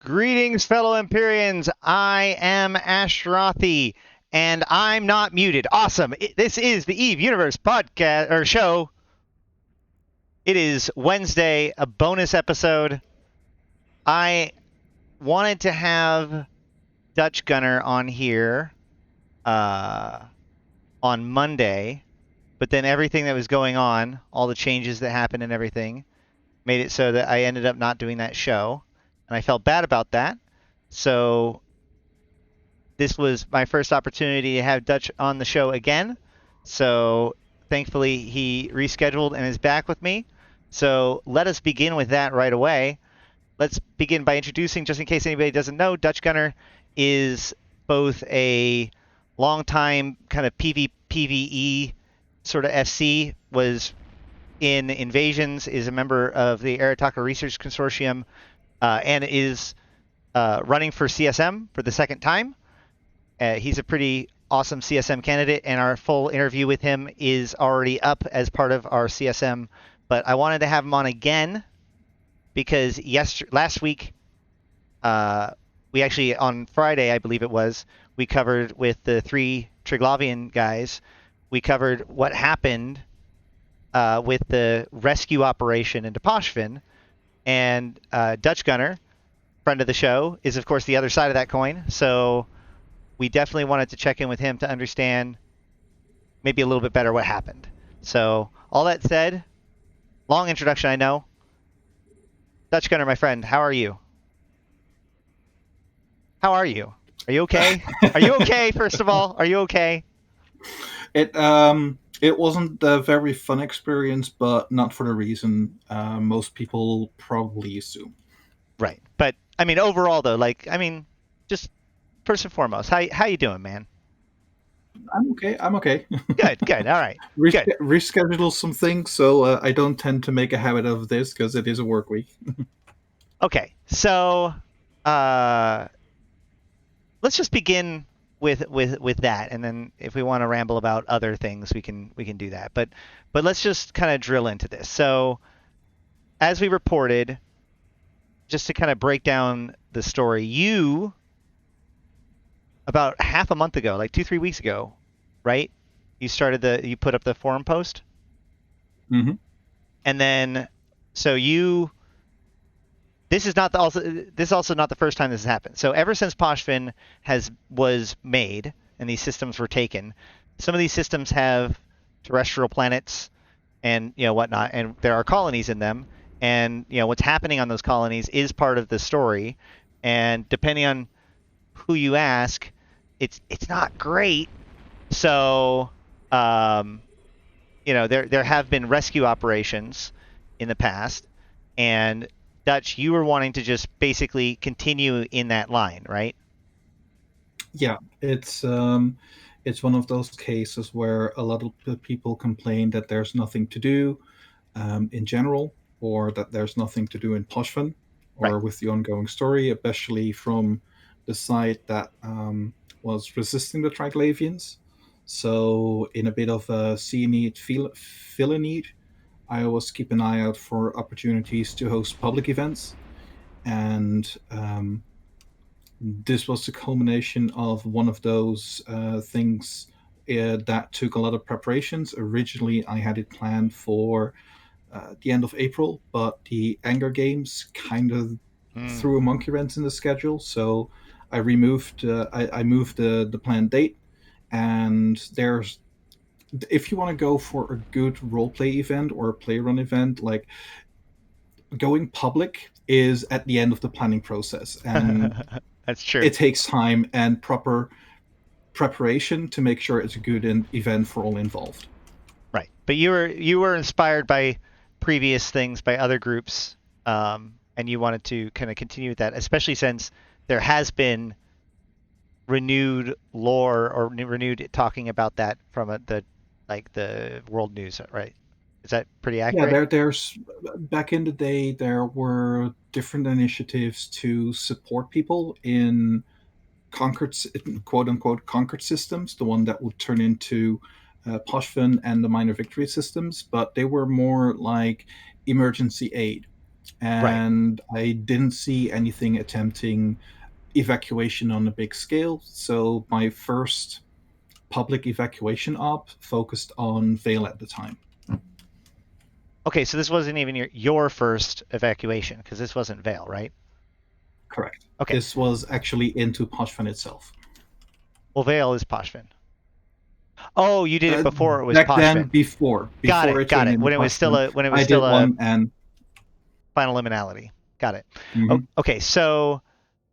Greetings, fellow Empyreans. I am Ashrathi, and I'm not muted. Awesome. This is the Eve Universe podcast or show. It is Wednesday, a bonus episode. I wanted to have Dutch Gunner on here on Monday, but then everything that was going on, all the changes that happened and everything, made it so that I ended up not doing that show, and I felt bad about that. So this was my first opportunity to have Dutch on the show again. So thankfully he rescheduled and is back with me. So let us begin with that right away. Let's begin by introducing, just in case anybody doesn't know, Dutch Gunner is both a longtime kind of PvE sort of FC, was in Invasions, is a member of the Arataka Research Consortium, and is running for CSM for the second time. He's a pretty awesome CSM candidate, and our full interview with him is already up as part of our CSM. But I wanted to have him on again because last week, we actually, on Friday, I believe it was, we covered with the three Triglavian guys, we covered what happened with the rescue operation into Poshvin. And Dutch Gunner, friend of the show, is of course the other side of that coin. So we definitely wanted to check in with him to understand maybe a little bit better what happened. So all that said, long introduction, I know. Dutch Gunner, my friend, how are you? How are you? Are you okay? Are you okay, first of all? Are you okay? It wasn't a very fun experience, but not for the reason most people probably assume. Right. But I mean overall though, just first and foremost, how you doing, man? I'm okay. I'm okay. Good. All right. Good. Reschedule some things, so I don't tend to make a habit of this because it is a work week. Okay. So uh let's just begin with that, and then if we want to ramble about other things, we can do that. But let's just kind of drill into this. So as we reported, just to kind of break down the story, you about half a month ago, like 2-3 weeks ago, right? You put up the forum post, Mm-hmm. and then so you this is also not the first time this has happened. So ever since Poshvin was made and these systems were taken, some of these systems have terrestrial planets and whatnot, and there are colonies in them, and what's happening on those colonies is part of the story, and depending on who you ask, it's not great. So there have been rescue operations in the past, and Dutch, you were wanting to just basically continue in that line, right? Yeah, it's one of those cases where a lot of people complain that there's nothing to do in general, or that there's nothing to do in Poshvin, Right. or with the ongoing story, especially from the side that was resisting the Triglavians. So, in a bit of a see a need, feel a need, I always keep an eye out for opportunities to host public events. And this was the culmination of one of those things that took a lot of preparations. Originally, I had it planned for the end of April, but the Anger Games kind of Mm. threw a monkey wrench in the schedule. So I moved the planned date, and there's if you want to go for a good role play event or a play run event, like going public is at the end of the planning process, and That's true. it takes time and proper preparation to make sure it's a good event for all involved. Right. But you were inspired by previous things by other groups, and you wanted to kind of continue with that, especially since there has been renewed lore or renewed talking about that from the world news, right? Is that pretty Yeah, accurate? there's back in the day there were different initiatives to support people in conquered, quote unquote, conquered systems, the one that would turn into Poshvin and the minor victory systems, but they were more like emergency aid. Right. and I didn't see anything attempting evacuation on a big scale. So my first public evacuation op focused on Vale at the time. Okay, so this wasn't even your first evacuation because this wasn't Vale, right? Correct. Okay. This was actually into Pochvan itself. Well, Vale is Pochvan. Oh, you did it Uh, before it was Back then, Pochvan. before I Got came it. into Pochvan, When it was I still did a one, and final liminality. Got it. Oh, mhm. okay. So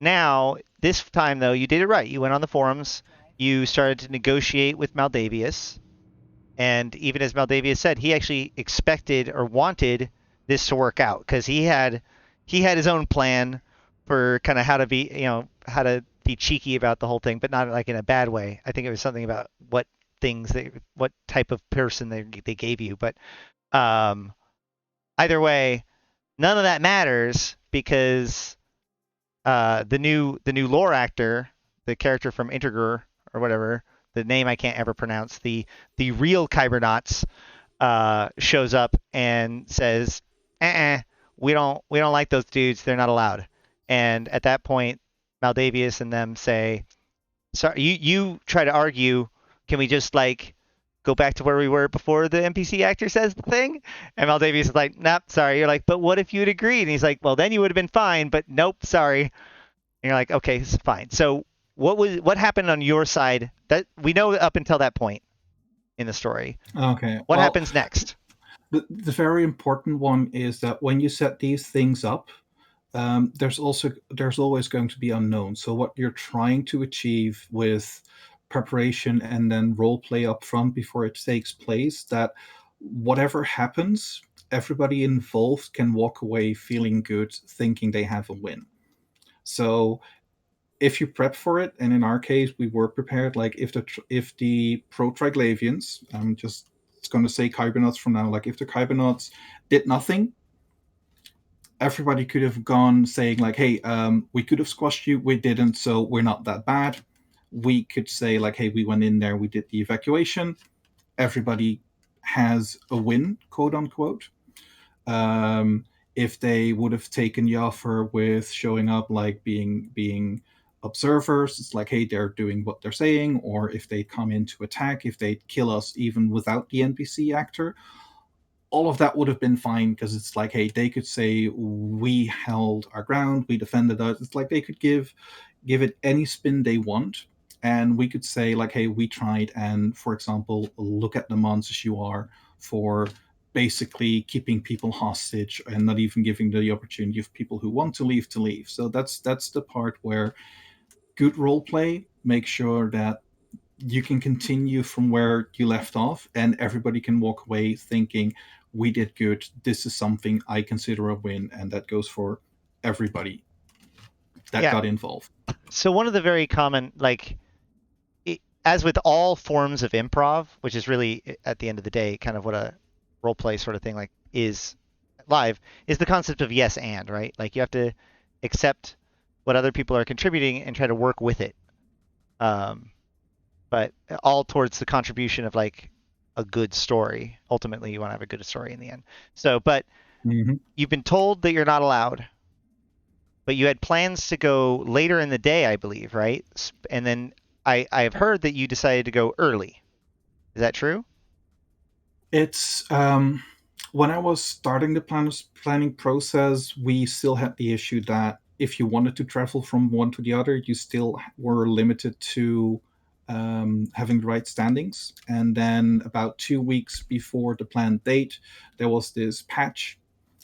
now this time though, you did it right. You went on the forums. You started to negotiate with Maldavius, and even as Maldavius said, he actually expected or wanted this to work out because he had his own plan for kind of how to be how to be cheeky about the whole thing, but not like in a bad way. I think it was something about what type of person they gave you, but um, either way, none of that matters because the new lore actor, the character from Integrer or whatever, the name I can't ever pronounce, the real Kybernauts shows up and says, we don't like those dudes. They're not allowed." And at that point, Maldavius and them say, "Sorry, you try to argue. Can we just like go back to where we were before the NPC actor says the thing?" And Maldavius is like, "Nope, sorry." You're like, "But what if you'd agreed?" And he's like, "Well, then you would have been fine, but nope, sorry." And you're like, "Okay, it's fine." So what happened on your side? That we know up until that point in the story. Okay. What Well, happens next? the very important one is that when you set these things up, there's always going to be unknown. So what you're trying to achieve with preparation and then role play up front before it takes place, that whatever happens, everybody involved can walk away feeling good, thinking they have a win. So if you prep for it, and in our case, we were prepared. Like if the pro Triglavians, I'm just going to say Kybernauts from now. Like if the Kybernauts did nothing, everybody could have gone saying like, "Hey, we could have squashed you. We didn't, so we're not that bad." We could say like, "Hey, we went in there. We did the evacuation. Everybody has a win, quote unquote." Um, if they would have taken the offer with showing up like being observers, it's like, hey, they're doing what they're saying. Or if they come in to attack, if they kill us even without the NPC actor, all of that would have been fine because it's like, hey, they could say we held our ground, we defended us. It's like they could give it any spin they want, and we could say like, hey, we tried, and for example, look at the monsters you are for basically keeping people hostage and not even giving the opportunity of people who want to leave to leave. So that's the part where good role play makes sure that you can continue from where you left off and everybody can walk away thinking we did good, this is something I consider a win, and that goes for everybody that Yeah. got involved. So one of the very common as with all forms of improv, which is really at the end of the day kind of what a role play sort of thing like is live, is the concept of yes and, right? Like you have to accept what other people are contributing and try to work with it. Um, but all towards the contribution of like a good story. Ultimately, you want to have a good story in the end. So, but Mm-hmm. you've been told that you're not allowed, but you had plans to go later in the day, I believe, right? And then I have heard that you decided to go early. Is that true? It's when I was starting the planning process, we still had the issue that if you wanted to travel from one to the other, you still were limited to having the right standings. And then about 2 weeks before the planned date, there was this patch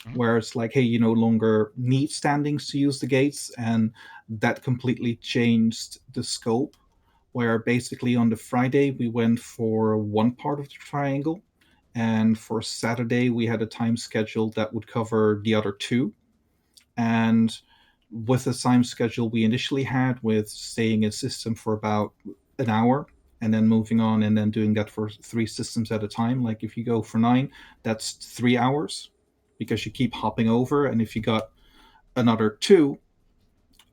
Mhm. where it's like, hey, you no longer need standings to use the gates, and that completely changed the scope. Where basically on the Friday we went for one part of the triangle, and for Saturday we had a time schedule that would cover the other two. And with the time schedule we initially had, with staying in system for about an hour and then moving on and then doing that for three systems at a time, like if you go for 9, that's 3 hours because you keep hopping over. And if you got another two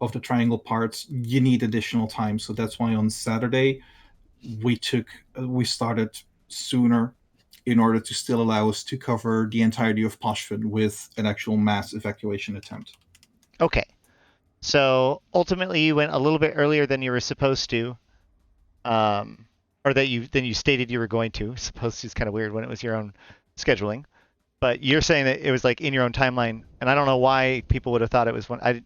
of the triangle parts, you need additional time. So that's why on Saturday we started sooner in order to still allow us to cover the entirety of Poshvin with an actual mass evacuation attempt. Okay. So ultimately, you went a little bit earlier than you were supposed to, or than you stated you were going to. Supposed to is kind of weird when it was your own scheduling, but you're saying that it was like in your own timeline, and I don't know why people would have thought it was one. I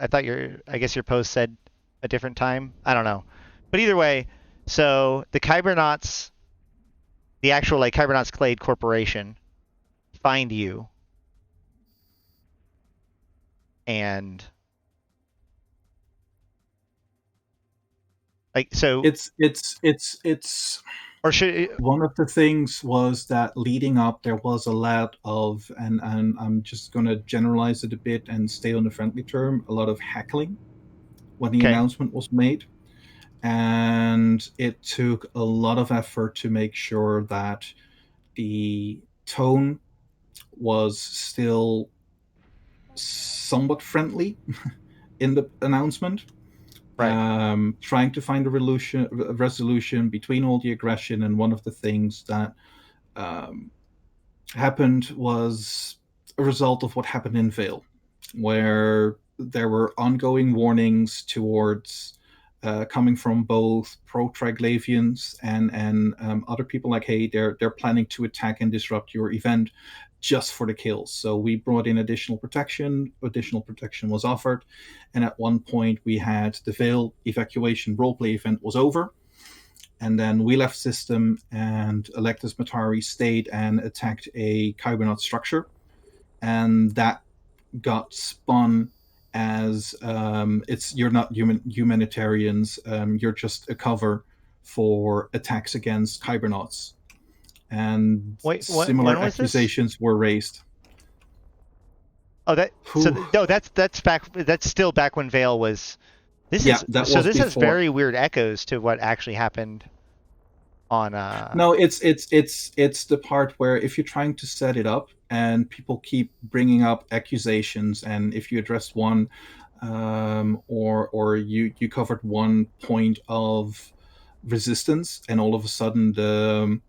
thought I guess your post said a different time. I don't know, but either way, so the Kybernauts, the actual like Kybernauts Clade Corporation, find you and like so It's or should one of the things was that leading up there was a lot of, and I'm just going to generalize it a bit and stay on the friendly term, a lot of heckling when the okay, announcement was made. And it took a lot of effort to make sure that the tone was still somewhat friendly in the announcement, right, trying to find a resolution between all the aggression. And one of the things that um, happened was a result of what happened in Vale, where there were ongoing warnings towards coming from both pro-Triglavians and other people like, hey, they're planning to attack and disrupt your event just for the kills. So we brought in additional protection. Additional protection was offered, and at one point we had the Vale evacuation roleplay event was over, and then we left system, and Electus Matari stayed and attacked a Kybernaut structure, and that got spun as you're not humanitarians, you're just a cover for attacks against Kybernauts, and wait, what, similar when was this? accusations were raised. Oh, that so Whew. no, that's back. That's still back when Vale was. This Yeah, is that so. was This has before. very weird echoes to what actually happened on. No, it's the part where if you're trying to set it up and people keep bringing up accusations, and if you address one, or you covered one point of resistance, and all of a sudden the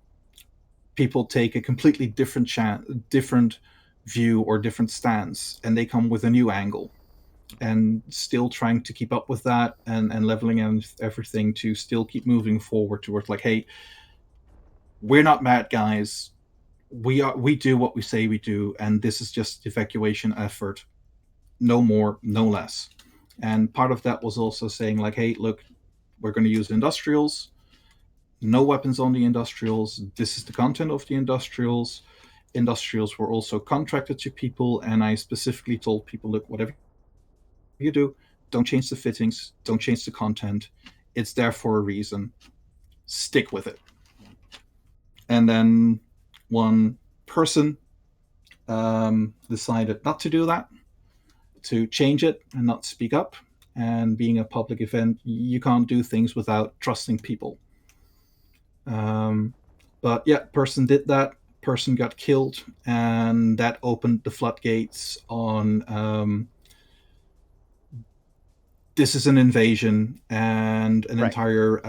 people take a completely different view or different stance, and they come with a new angle, and still trying to keep up with that, and leveling out everything to still keep moving forward towards like, hey, we're not mad guys, we do what we say we do, and this is just evacuation effort, no more, no less. And part of that was also saying like, hey, look, we're going to use industrials, no weapons on the industrials, this is the content of the industrials. Industrials were also contracted to people, and I specifically told people, look, whatever you do, don't change the fittings, don't change the content, it's there for a reason, stick with it. And then one person decided not to do that, to change it and not speak up. And being a public event, you can't do things without trusting people. But yeah, person did that. Person got killed, and that opened the floodgates on this is an invasion and an right, entire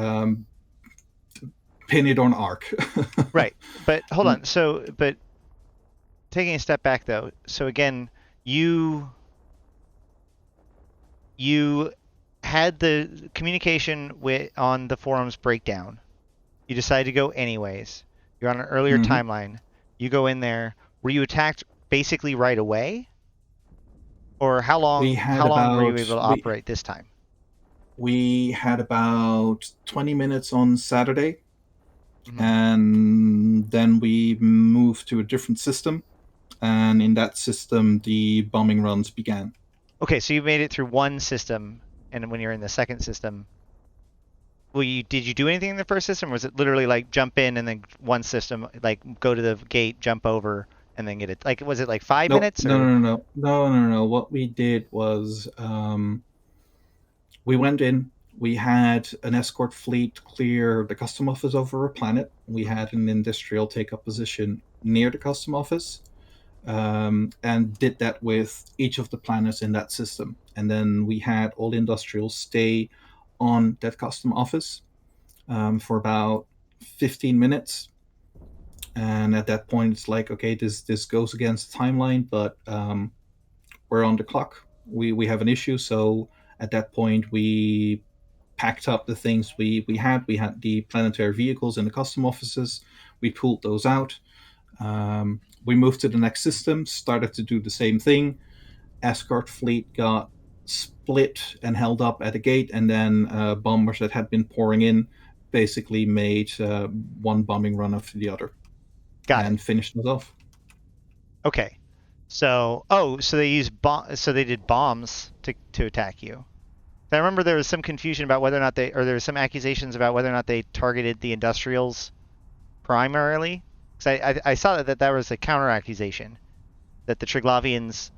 pin it on arc. right. But hold on. So, but taking a step back though. So again, you you had the communication with on the forums breakdown. You decide to go anyways. You're on an earlier Mm-hmm. timeline. You go in there. Were you attacked basically right away? Or We had how long were you about able to we operate this time? we had about 20 minutes on Saturday, Hmm. and then we moved to a different system, and in that system the bombing runs began. Okay, so you made it through one system, and when you're in the second system, did you do anything in the first system, or was it literally like jump in and then one system, like go to the gate, jump over, and then get it? Like, was it like five No, minutes no, or? no, no, no, no, no. What we did was we went in. We had an escort fleet clear the custom office over a planet. We had an industrial take up position near the custom office, and did that with each of the planets in that system. And then we had all industrials stay on that custom office for about 15 minutes. And at that point, it's like, okay, this goes against the timeline, but we're on the clock. We have an issue. So at that point, we packed up the things we had. We had the planetary vehicles in the custom offices. We pulled those out. We moved to the next system, started to do the same thing. Escort fleet got split and held up at the gate, and then bombers that had been pouring in basically made one bombing run after the other Got it. and finished us off. Okay. So, so they used so they did bombs to attack you. I remember there was some confusion about whether or not or there was some accusations about whether or not they targeted the industrials primarily. Because I saw that was a counter accusation that the Triglavians,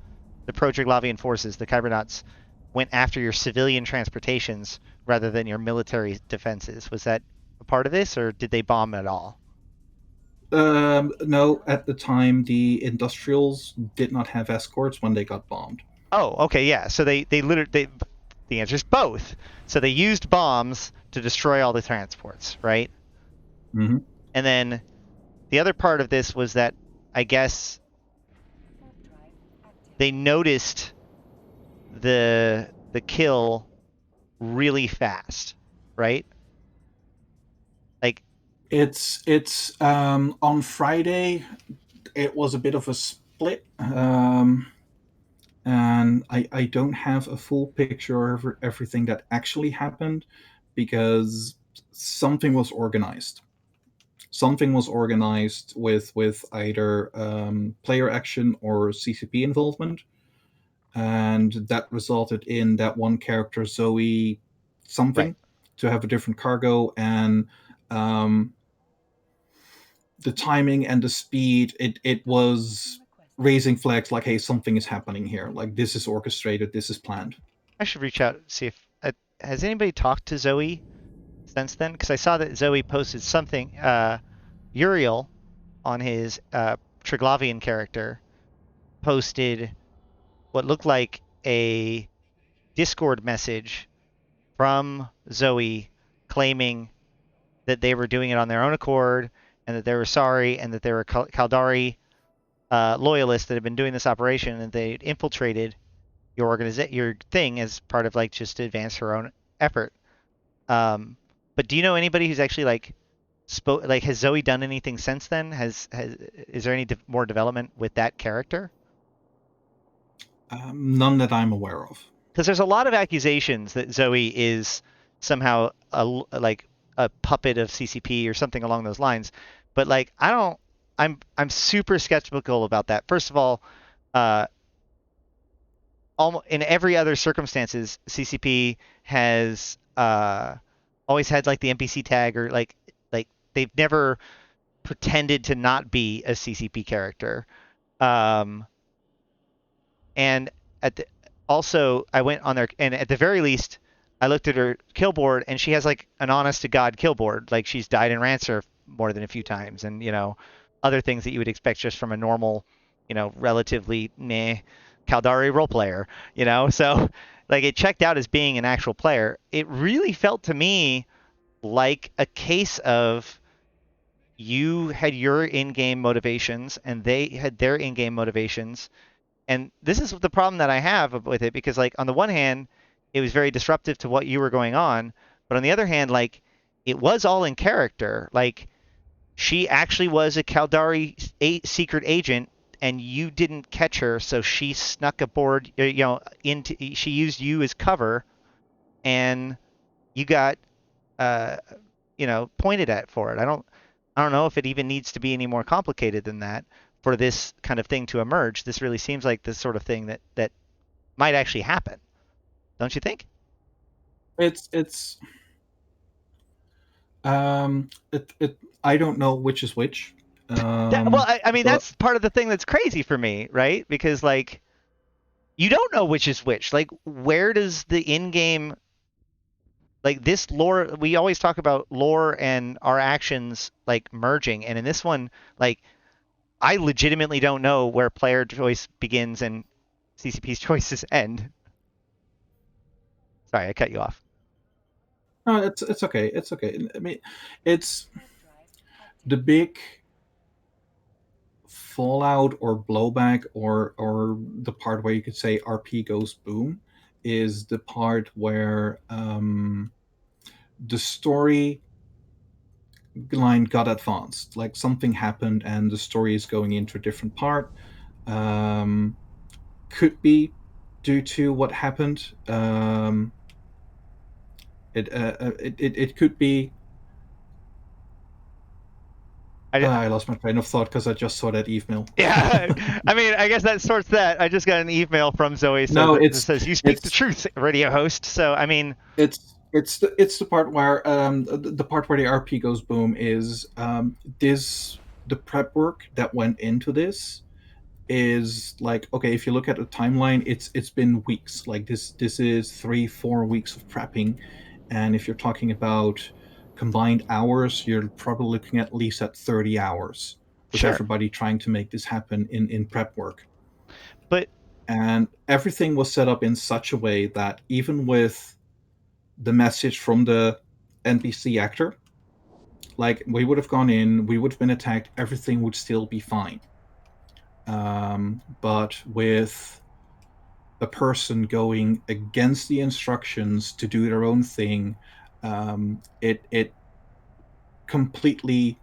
the pro-Triglavian forces, the Kybernauts, went after your civilian transportations rather than your military defenses. Was that a part of this, or did they bomb at all? No, at the time, the industrials did not have escorts when they got bombed. Oh, okay, yeah. So they literally the answer is both. So they used bombs to destroy all the transports, right? Mm-hmm. And then the other part of this was that I guess they noticed the kill really fast, right? Like, It's on Friday. It was a bit of a split, and I don't have a full picture of everything that actually happened because something was organized. Something was organized with either player action or CCP involvement, and that resulted in that one character Zoe right. something to have a different cargo, and um, the timing and the speed, it was raising flags like, hey, something is happening here, like this is orchestrated, this is planned. I should reach out and see if has anybody talked to Zoe since then, because I saw that Zoe posted something. Uriel on his Triglavian character posted what looked like a Discord message from Zoe claiming that they were doing it on their own accord and that they were sorry and that they were Caldari loyalists that had been doing this operation and they infiltrated your thing as part of like just to advance her own effort. But do you know anybody who's actually like has Zoe done anything since then? Has is there any more development with that character? None that I'm aware of. Because there's a lot of accusations that Zoe is somehow like a puppet of CCP or something along those lines. But like I don't, I'm super skeptical about that. First of all, uh, almost in every other circumstances, CCP has always had like the NPC tag or like they've never pretended to not be a CCP character. Um, and at the, also I went on there and at the very least I looked at her kill board and she has like an honest to god kill board. Like she's died in Rancer more than a few times and other things that you would expect just from a normal, relatively meh Caldari role player, So like it checked out as being an actual player. It really felt to me like a case of you had your in-game motivations and they had their in-game motivations. And this is the problem that I have with it because like on the one hand, it was very disruptive to what you were going on, but on the other hand, like it was all in character. Like she actually was a Caldari secret agent and you didn't catch her, so she snuck aboard, into she used you as cover and you got uh pointed at for it. I don't know if it even needs to be any more complicated than that for this kind of thing to emerge. This really seems like the sort of thing that might actually happen. Don't you think? It's it I don't know which is which. Well, I mean But that's part of the thing that's crazy for me, right? Because like you don't know which is which. Like where does the in-game like this lore we always talk about lore and our actions like merging and in this one like I legitimately don't know where player choice begins and CCP's choices end. Sorry, I cut you off. no, it's okay. It's okay. I mean, it's the big fallout or blowback or the part where you could say RP goes boom is the part where the story line got advanced. Like something happened and the story is going into a different part. Could be due to what happened. It could be. I lost my train of thought because I just saw that email. Yeah, I mean, I guess that sorts that. I just got an email from Zoe that says you speak the truth, radio host. So I mean, it's the part where the part where the RP goes boom is the prep work that went into this is like, okay, if you look at the timeline, it's been weeks. Like this is 3-4 weeks of prepping, and if you're talking about combined hours, you're probably looking at least at 30 hours with everybody trying to make this happen in prep work. And everything was set up in such a way that even with the message from the NPC actor, like we would have gone in, we would have been attacked, everything would still be fine. But with a person going against the instructions to do their own thing, it completely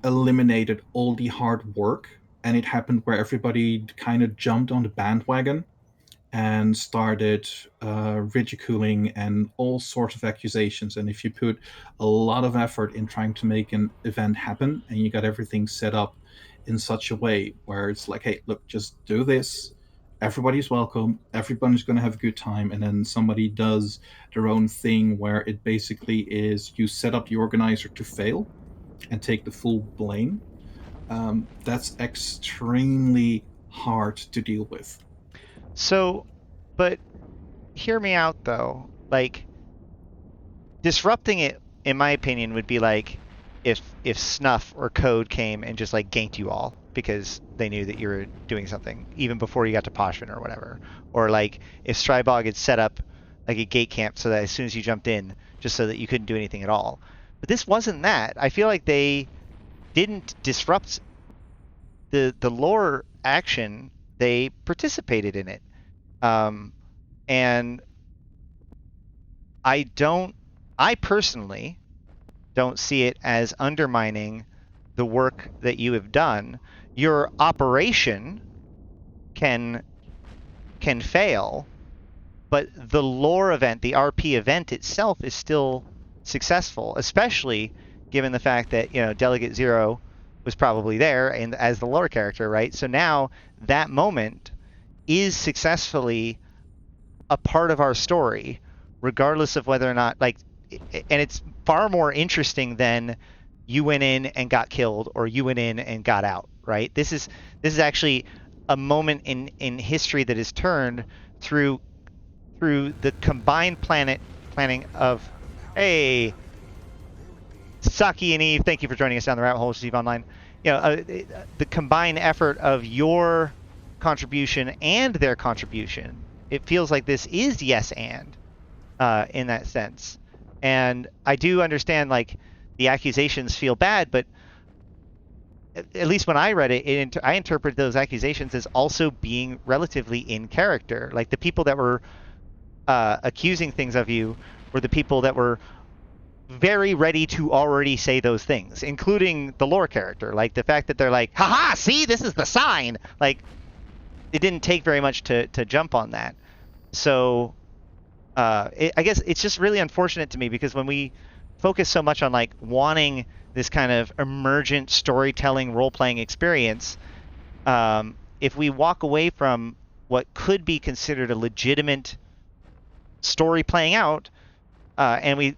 eliminated all the hard work, and it happened where everybody kind of jumped on the bandwagon and started ridiculing and all sorts of accusations. And if you put a lot of effort in trying to make an event happen and you got everything set up in such a way where it's like, hey, look, just do this, everybody's welcome, everybody's going to have a good time, and then somebody does their own thing where it basically is you set up the organizer to fail and take the full blame, that's extremely hard to deal with. So, but hear me out though. Like, disrupting it, in my opinion, would be like if Snuff or Code came and just like ganked you all because they knew that you were doing something even before you got to Poshvin or whatever. Or like if Strybog had set up like a gate camp so that as soon as you jumped in, just so that you couldn't do anything at all. But this wasn't that. I feel like they didn't disrupt the lore action. They participated in it. And I personally don't see it as undermining the work that you have done. Your operation can fail, but the lore event, the RP event itself, is still successful, especially given the fact that, you know, Delegate Zero was probably there and as the lore character, right? So now that moment is successfully a part of our story, regardless of whether or not, like, and it's far more interesting than you went in and got killed or you went in and got out, right? This is actually a moment in history that is turned through the combined planning of, hey, Saki and Eve, thank you for joining us down the rabbit hole, Steve Online. You know, the combined effort of your contribution and their contribution. It feels like this is yes and in that sense. And I do understand, like, the accusations feel bad, but at least when I read it, I interpret those accusations as also being relatively in character. Like, the people that were accusing things of you were the people that were very ready to already say those things, including the lore character. Like, the fact that they're like, haha, see, this is the sign. Like, it didn't take very much to jump on that. So I guess it's just really unfortunate to me, because when we focus so much on like wanting this kind of emergent storytelling role-playing experience, if we walk away from what could be considered a legitimate story playing out, and we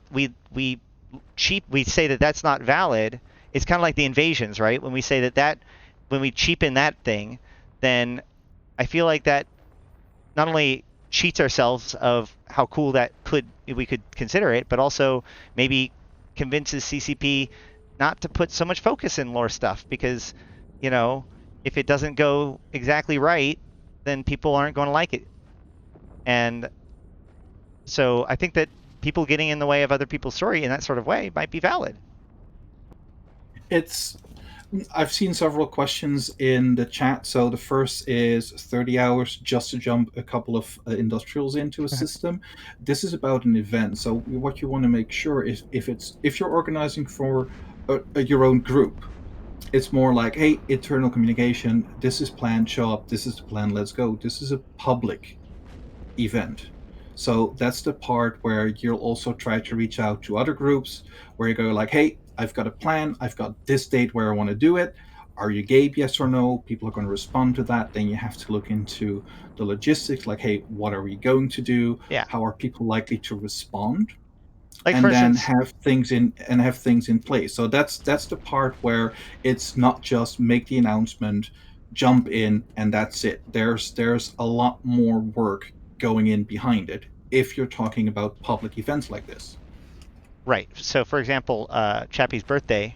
say that that's not valid, it's kind of like the invasions, right? When we say that when we cheapen that thing, then I feel like that not only cheats ourselves of how cool that we could consider it, but also maybe convinces CCP not to put so much focus in lore stuff, because, you know, if it doesn't go exactly right, then people aren't going to like it. And so I think that people getting in the way of other people's story in that sort of way might be valid. It's I've seen several questions in the chat. So the first is 30 hours just to jump a couple of industrials into a system. This is about an event. So what you want to make sure is if you're organizing for your own group, it's more like, hey, internal communication. This is planned. Show up. This is the plan. Let's go. This is a public event. So that's the part where you'll also try to reach out to other groups where you go like, hey, I've got a plan. I've got this date where I want to do it. Are you game? Yes or no? People are going to respond to that. Then you have to look into the logistics, like, hey, what are we going to do? Yeah. How are people likely to respond? Like, for And then instance, have things in place. So that's the part where it's not just make the announcement, jump in, and that's it. There's a lot more work going in behind it if you're talking about public events like this. right. So, for example, Chappie's birthday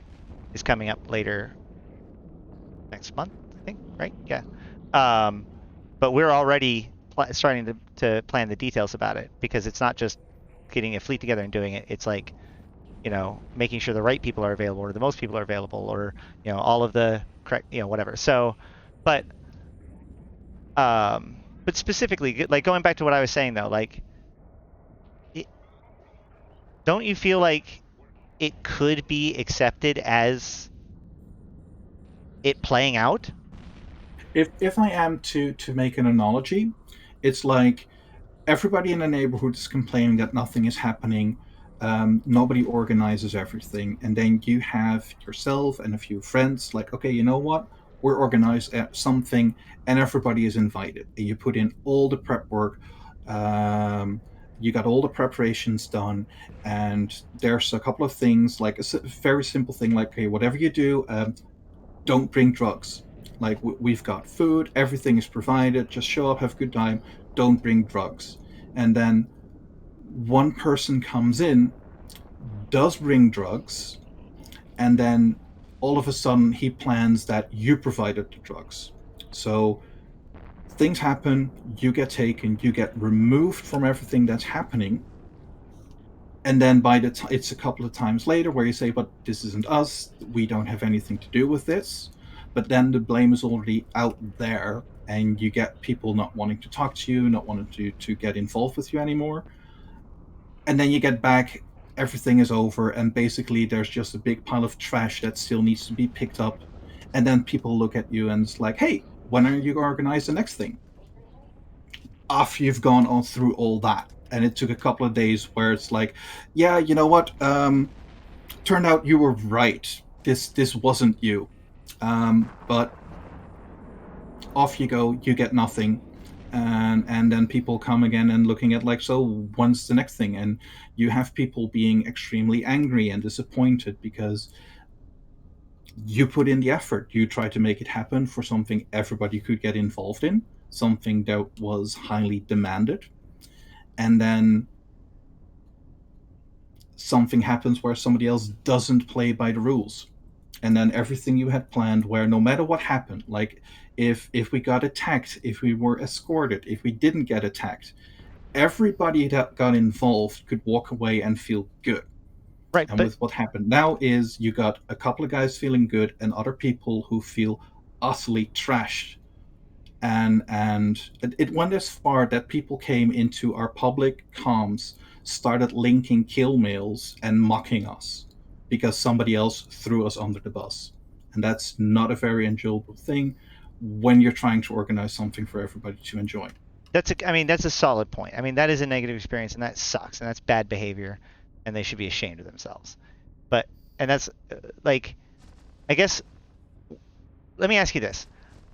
is coming up later next month, I think, right? Yeah. But we're already starting to plan the details about it, because it's not just getting a fleet together and doing it. It's like, making sure the right people are available, or the most people are available, or, all of the correct, whatever. So, but, but specifically, like, going back to what I was saying though, like, it, don't you feel like it could be accepted as it playing out? If I am to make an analogy, it's like everybody in the neighborhood is complaining that nothing is happening. Nobody organizes everything, and then you have yourself and a few friends like, okay, you know what? We're organized at something, and everybody is invited. And you put in all the prep work. Um, you got all the preparations done, and there's a couple of things like a very simple thing like, okay, whatever you do, don't bring drugs. Like we've got food, everything is provided. Just show up, have a good time. Don't bring drugs. And then one person comes in, does bring drugs, and then all of a sudden he plans that you provided the drugs. So things happen, you get taken, you get removed from everything that's happening. And then by the time it's a couple of times later where you say, but this isn't us, we don't have anything to do with this. But then the blame is already out there, and you get people not wanting to talk to you, not wanting to get involved with you anymore. And then you get back, everything is over, and basically there's just a big pile of trash that still needs to be picked up. And then people look at you and it's like, hey, when are you going to organize the next thing? After you've gone on through all that. And it took a couple of days where it's like, yeah, you know what? Turned out you were right. This wasn't you. But off you go, you get nothing. And then people come again and looking at like, so when's the next thing? And you have people being extremely angry and disappointed because you put in the effort. You try to make it happen for something everybody could get involved in, something that was highly demanded. And then something happens where somebody else doesn't play by the rules. And then everything you had planned, where no matter what happened, like if we got attacked, if we were escorted, if we didn't get attacked, everybody that got involved could walk away and feel good. Right, And but with what happened now is you got a couple of guys feeling good and other people who feel utterly trashed. And it went as far that people came into our public comms, started linking kill mails and mocking us because somebody else threw us under the bus. And that's not a very enjoyable thing when you're trying to organize something for everybody to enjoy. I mean, that's a solid point. I mean, that is a negative experience, and that sucks, and that's bad behavior, and they should be ashamed of themselves. But, and that's like, I guess, let me ask you this.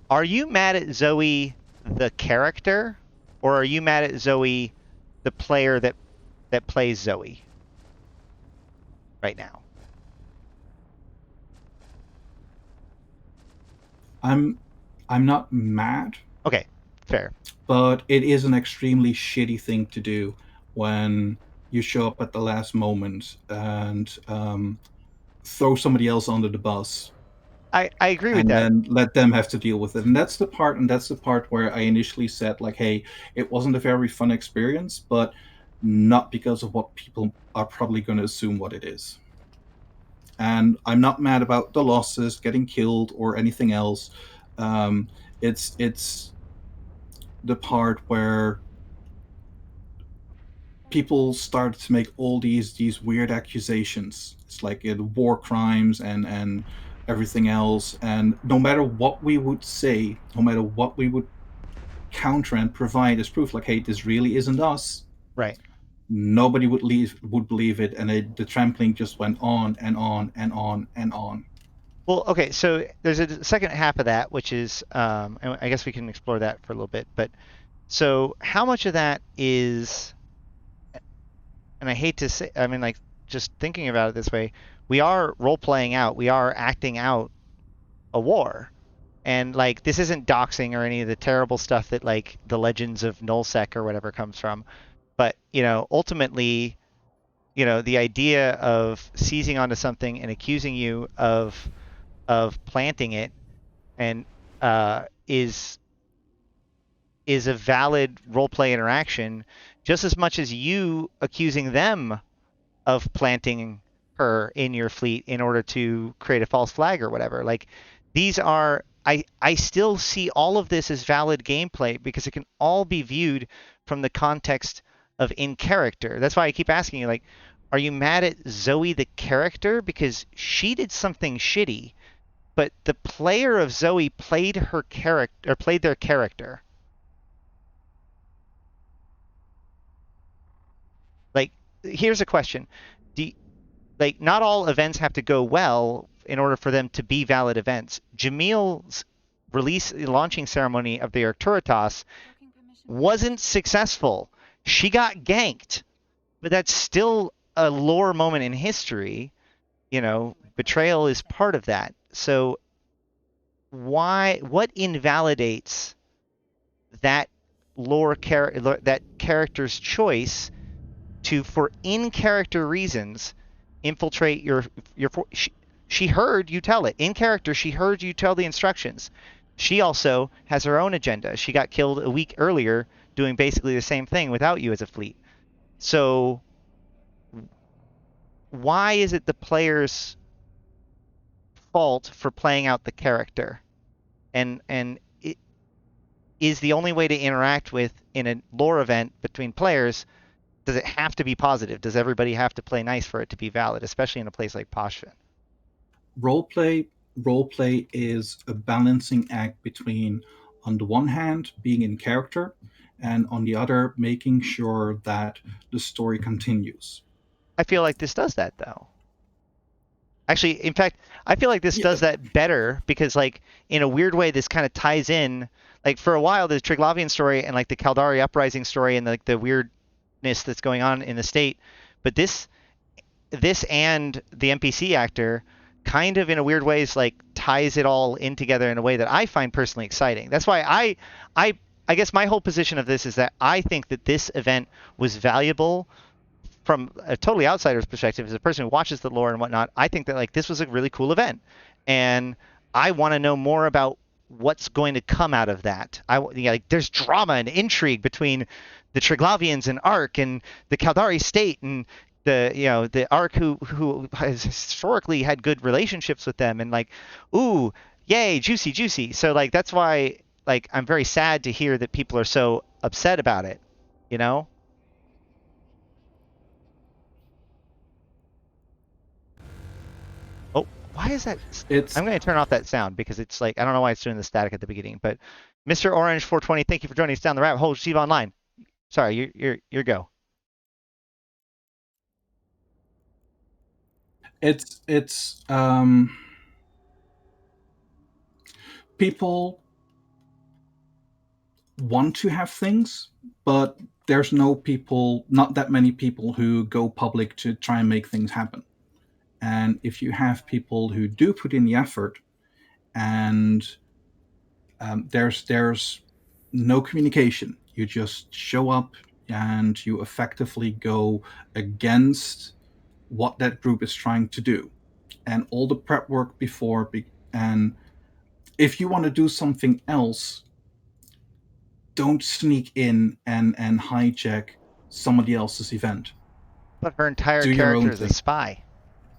Are you mad at Zoe the character, or are you mad at Zoe the player that plays Zoe right now? I'm not mad, Okay, fair. but it is an extremely shitty thing to do when you show up at the last moment and throw somebody else under the bus I agree with and that. then let them have to deal with it. And that's the part where I initially said like, hey, it wasn't a very fun experience, but not because of what people are probably going to assume what it is. And I'm not mad about the losses, getting killed, or anything else. Um, it's the part where people start to make all these weird accusations. It's like war crimes and everything else. And no matter what we would say, no matter what we would counter and provide as proof, like, hey, this really isn't us. Right. Nobody would believe it, and the trampling just went on and on and on and on. Well, okay, so there's a second half of that, which is, and I guess we can explore that for a little bit. But so, how much of that is, and I hate to say, I mean, like, just thinking about it this way, we are role playing out, we are acting out a war. And like, this isn't doxing or any of the terrible stuff that like the legends of Nullsec or whatever comes from. But, ultimately, the idea of seizing onto something and accusing you of planting it and is a valid role play interaction just as much as you accusing them of planting her in your fleet in order to create a false flag or whatever. Like, these are, I still see all of this as valid gameplay because it can all be viewed from the context of in character. That's why I keep asking you, like, are you mad at Zoe the character because she did something shitty, but the player of Zoe played her character or played their character? Like, here's a question. Do you, like, not all events have to go well in order for them to be valid events. Jamil's release launching ceremony of the Arcturitas wasn't successful. She got ganked, but that's still a lore moment in history. Betrayal is part of that. So what invalidates that that character's choice to, for in character reasons, infiltrate your she heard you tell it in character. She heard you tell the instructions. She also has her own agenda. She got killed a week earlier doing basically the same thing without you as a fleet. So why is it the player's fault for playing out the character? And it is the only way to interact with in a lore event between players. Does it have to be positive? Does everybody have to play nice for it to be valid, especially in a place like Poshvin? Role play is a balancing act between, on the one hand, being in character, and on the other, making sure that the story continues. I feel like this does that though. Actually, in fact, I feel like this Yeah, does that better because, like, in a weird way, this kind of ties in. Like, for a while, the Triglavian story and like the Caldari uprising story and like the weirdness that's going on in the state, but this and the NPC actor kind of in a weird ways like ties it all in together in a way that I find personally exciting. That's why I guess my whole position of this is that I think that this event was valuable from a totally outsider's perspective, as a person who watches the lore and whatnot. I think that like this was a really cool event, and I want to know more about what's going to come out of that. Like, there's drama and intrigue between the Triglavians and Ark and the Caldari state and the Ark who has historically had good relationships with them, and like, ooh, yay, juicy, juicy. So like that's why like I'm very sad to hear that people are so upset about it. You know? Oh, why is that? it's I'm going to turn off that sound because it's like I don't know why it's doing the static at the beginning. But Mr. Orange 420, thank you for joining us down the rabbit hole. Steve Online. Sorry, you're go. it's people want to have things, but there's not that many people who go public to try and make things happen. And if you have people who do put in the effort, and there's no communication, you just show up and you effectively go against what that group is trying to do, and all the prep work before. And if you want to do something else, don't sneak in and hijack somebody else's event. But her entire Do your character own is a thing. spy.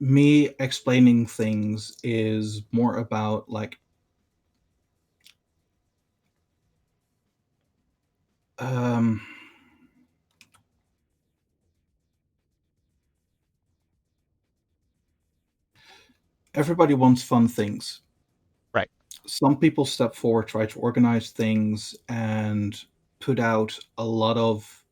me explaining things is more about like um, everybody wants fun things. Right. Some people step forward, try to organize things, and put out a lot of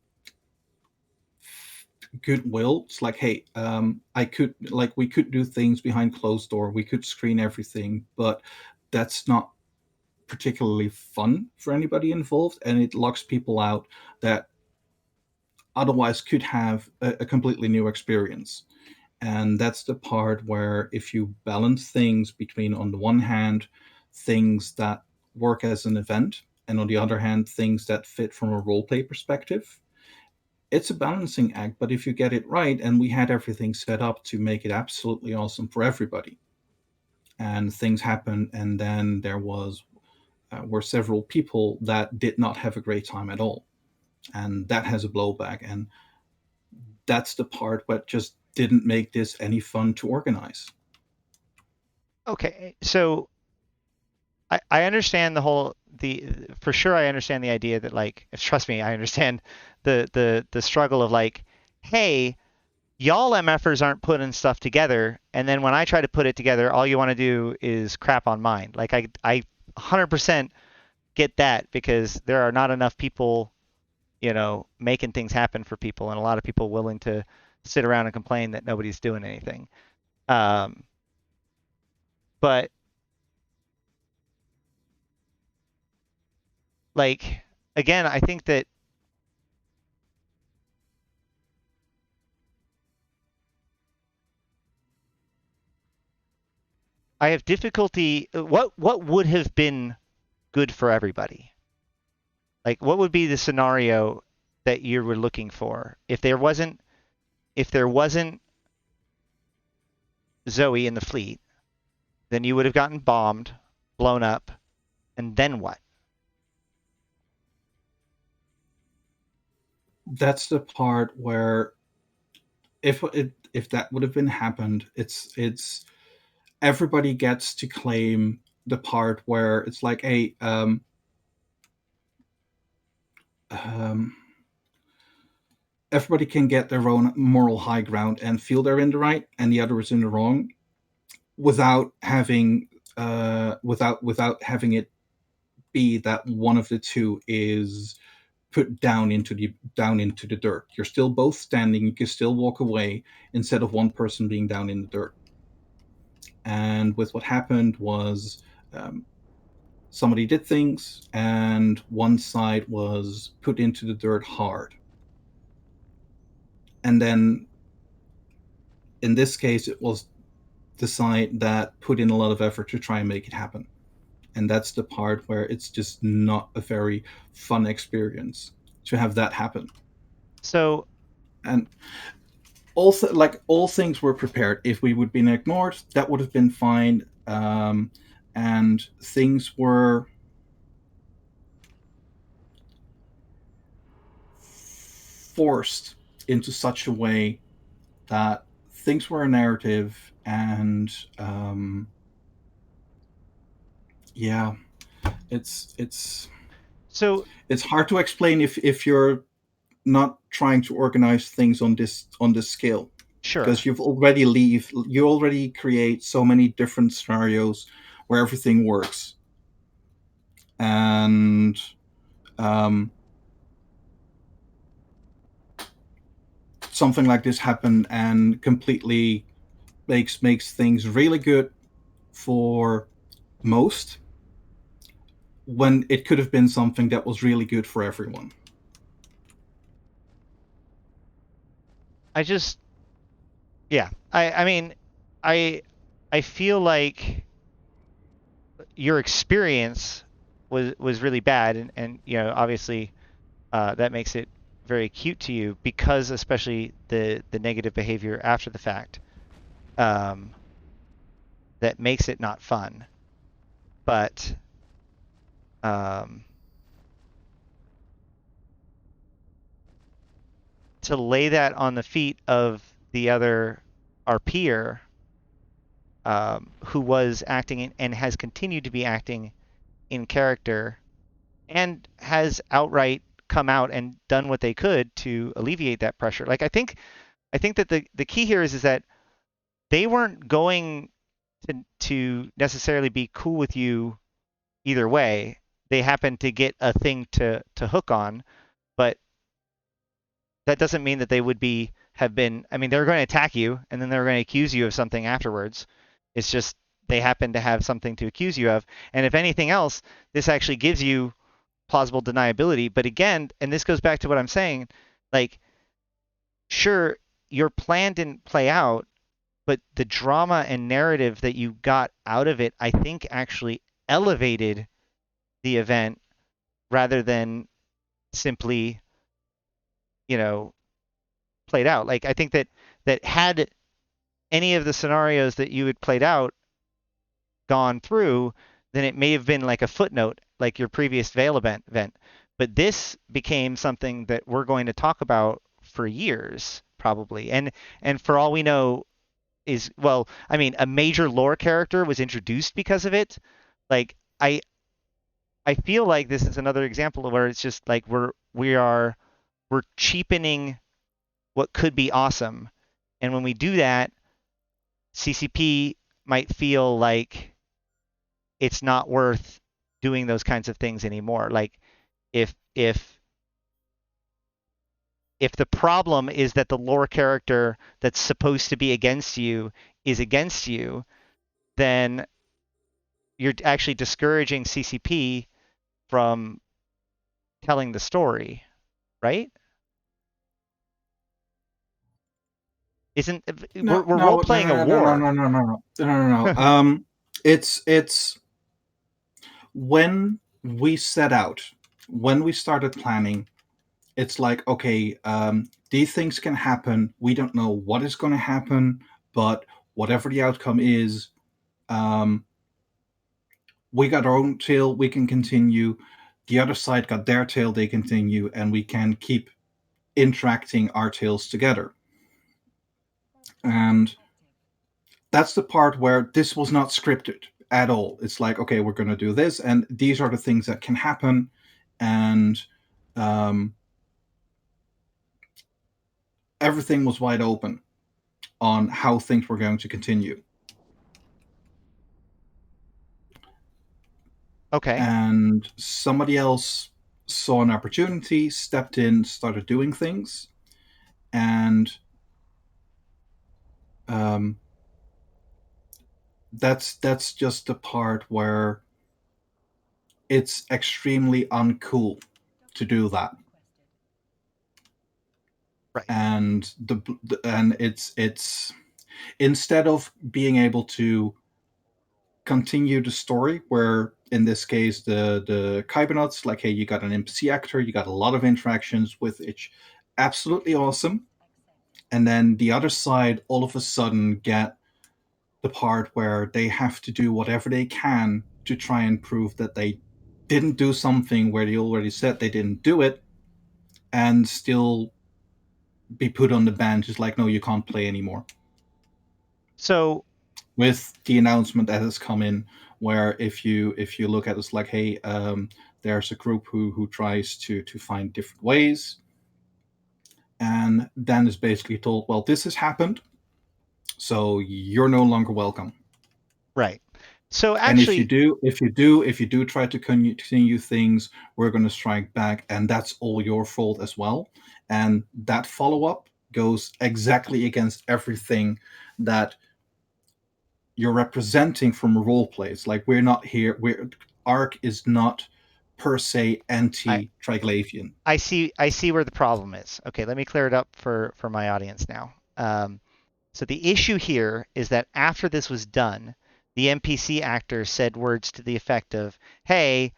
goodwill. It's like, hey, I could like we could do things behind closed door. We could screen everything, but that's not particularly fun for anybody involved, and it locks people out that otherwise could have a completely new experience. And that's the part where if you balance things between, on the one hand, things that work as an event, and on the other hand, things that fit from a roleplay perspective, it's a balancing act. But if you get it right, and we had everything set up to make it absolutely awesome for everybody, and things happen, and then there were several people that did not have a great time at all, and that has a blowback, and that's the part what just didn't make this any fun to organize. Okay, so I understand the whole the for sure I understand the idea that like trust me, I understand the struggle of like, hey, y'all MFers aren't putting stuff together, and then when I try to put it together, all you want to do is crap on mine. Like I 100% get that because there are not enough people, making things happen for people, and a lot of people willing to sit around and complain that nobody's doing anything. Um, but like again, I think that I have difficulty. What would have been good for everybody? Like, what would be the scenario that you were looking for if there wasn't Zoe in the fleet, then you would have gotten bombed, blown up, and then what? That's the part where if that would have been happened, it's everybody gets to claim the part where it's like, hey, um, everybody can get their own moral high ground and feel they're in the right and the other is in the wrong, without having without having it be that one of the two is put down into the dirt. You're still both standing. You can still walk away instead of one person being down in the dirt. And with what happened was, um, somebody did things, and one side was put into the dirt hard. And then in this case, it was the side that put in a lot of effort to try and make it happen. And that's the part where it's just not a very fun experience to have that happen. So, And also, like, all things were prepared. If we would have been ignored, that would have been fine. And things were forced into such a way that things were a narrative, and yeah, it's so it's hard to explain if you're not trying to organize things on this scale, sure. because you already create so many different scenarios where everything works, and um, something like this happened and completely makes things really good for most, when it could have been something that was really good for everyone. I just, yeah. I mean, I I feel like your experience was really bad, and obviously that makes it very acute to you because especially the negative behavior after the fact, um, that makes it not fun. But um, to lay that on the feet of the other our peer, who was acting and has continued to be acting in character, and has outright come out and done what they could to alleviate that pressure. Like I think that the key here is that they weren't going to necessarily be cool with you either way. They happened to get a thing to hook on, but that doesn't mean that they would be have been. I mean, they're going to attack you, and then they're going to accuse you of something afterwards. It's just they happen to have something to accuse you of, and if anything else, this actually gives you plausible deniability. But again, and this goes back to what I'm saying, like, sure, your plan didn't play out, but the drama and narrative that you got out of it, I think, actually elevated the event rather than simply, you know, played out. Like I think that had any of the scenarios that you had played out gone through, then it may have been like a footnote, like your previous Veil event. But this became something that we're going to talk about for years, probably. And for all we know, is, well, I mean, a major lore character was introduced because of it. Like I feel like this is another example of where it's just like we're cheapening what could be awesome. And when we do that, CCP might feel like it's not worth doing those kinds of things anymore. Like if the problem is that the lore character that's supposed to be against you is against you, then you're actually discouraging CCP from telling the story, right? Isn't No, we're no, role playing a no, no, no, war? no, no, no, no, no, no, no. It's when we set out, when we started planning, it's like, okay, these things can happen. We don't know what is going to happen, but whatever the outcome is, we got our own tale, we can continue. The other side got their tale, they continue, and we can keep interacting our tales together. And that's the part where this was not scripted at all. It's like, okay, we're going to do this, and these are the things that can happen, and um, everything was wide open on how things were going to continue. Okay. And somebody else saw an opportunity, stepped in, started doing things, and um, that's just the part where it's extremely uncool to do that. Right. And it's instead of being able to continue the story, where in this case the Kybernauts, like, hey, you got an NPC actor, you got a lot of interactions with each, absolutely awesome. And then the other side all of a sudden get the part where they have to do whatever they can to try and prove that they didn't do something where they already said they didn't do it, and still be put on the bench. It's like, no, you can't play anymore. So with the announcement that has come in, where if you look at it, it's like, hey, there's a group who tries to find different ways, and then is basically told, well, this has happened, so you're no longer welcome. right. So actually, and if you do try to continue things, we're going to strike back, and that's all your fault as well. And that follow-up goes exactly against everything that you're representing from role plays. Like, we're not here. Arc is not per se anti-Triglavian. I see where the problem is. Okay, let me clear it up for my audience now. So the issue here is that after this was done, the NPC actor said words to the effect of, "Hey,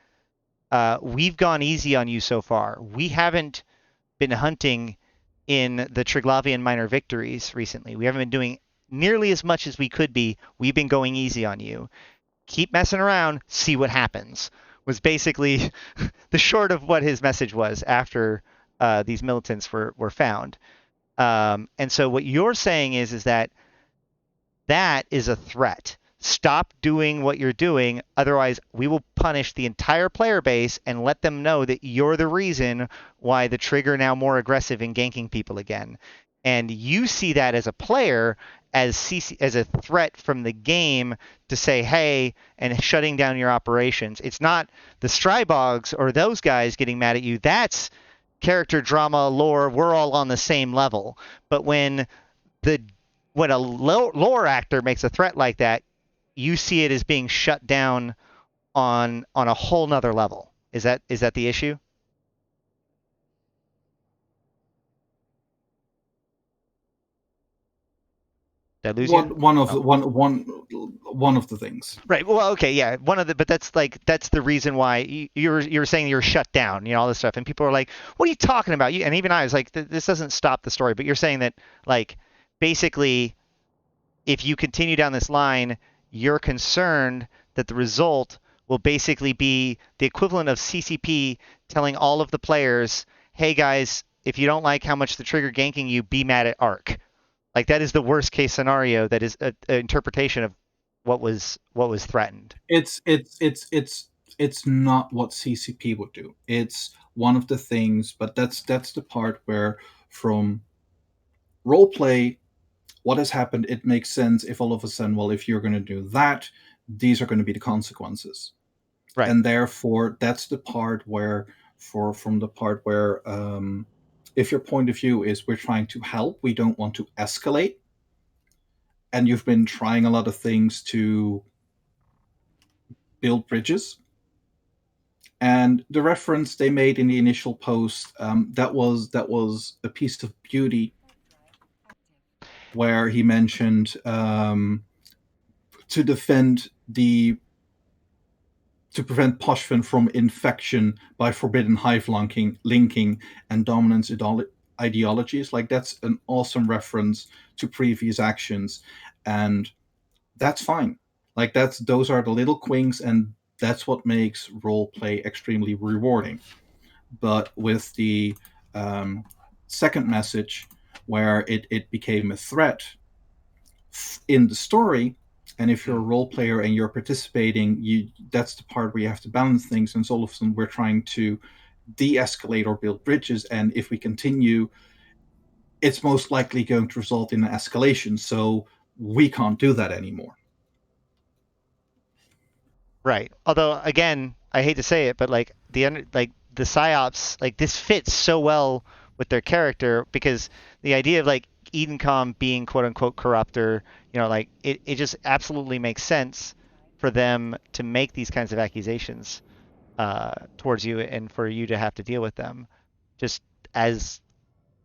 we've gone easy on you so far. We haven't been hunting in the Triglavian minor victories recently. We haven't been doing nearly as much as we could be. We've been going easy on you. Keep messing around, see what happens," was basically the short of what his message was after these militants were found. And so what you're saying is that is a threat. stop doing what you're doing. Otherwise, we will punish the entire player base and let them know that you're the reason why the trigger now more aggressive in ganking people again. And you see that as a player as as a threat from the game to say, hey, and shutting down your operations. It's not the Strybogs or those guys getting mad at you. That's character drama, lore. We're all on the same level. But the when a lore actor makes a threat like that, you see it as being shut down on a whole nother level. Is that the issue? Did I lose you? One of Oh. the one of the things. Right. Well, okay, yeah. But that's the reason why you're saying you're shut down, all this stuff, and people are like, "What are you talking about?" And even I was like, "This doesn't stop the story." But you're saying that, like, basically, if you continue down this line, you're concerned that the result will basically be the equivalent of CCP telling all of the players, "Hey guys, if you don't like how much the trigger ganking you, be mad at Arc." Like that is the worst case scenario. That is an interpretation of what was threatened. It's not what CCP would do. It's one of the things, but that's the part where from role play, what has happened, it makes sense if all of a sudden, well, if you're going to do that, these are going to be the consequences. Right. And therefore that's the part where from the part where if your point of view is we're trying to help, we don't want to escalate, and you've been trying a lot of things to build bridges. And the reference they made in the initial post, that was a piece of beauty, where he mentioned to defend the to prevent Poshvin from infection by forbidden hive linking and dominance ideologies. Like that's an awesome reference to previous actions, and that's fine. Like those are the little quings, and that's what makes role play extremely rewarding. But with the second message, where it became a threat in the story, and if you're a role player and you're participating, that's the part where you have to balance things, and so all of a sudden we're trying to de-escalate or build bridges, and if we continue, it's most likely going to result in an escalation, so we can't do that anymore. Right. Although again, I hate to say it, but like the psyops, like this fits so well with their character because the idea of like Edencom being quote unquote corrupt or like it just absolutely makes sense for them to make these kinds of accusations towards you and for you to have to deal with them just as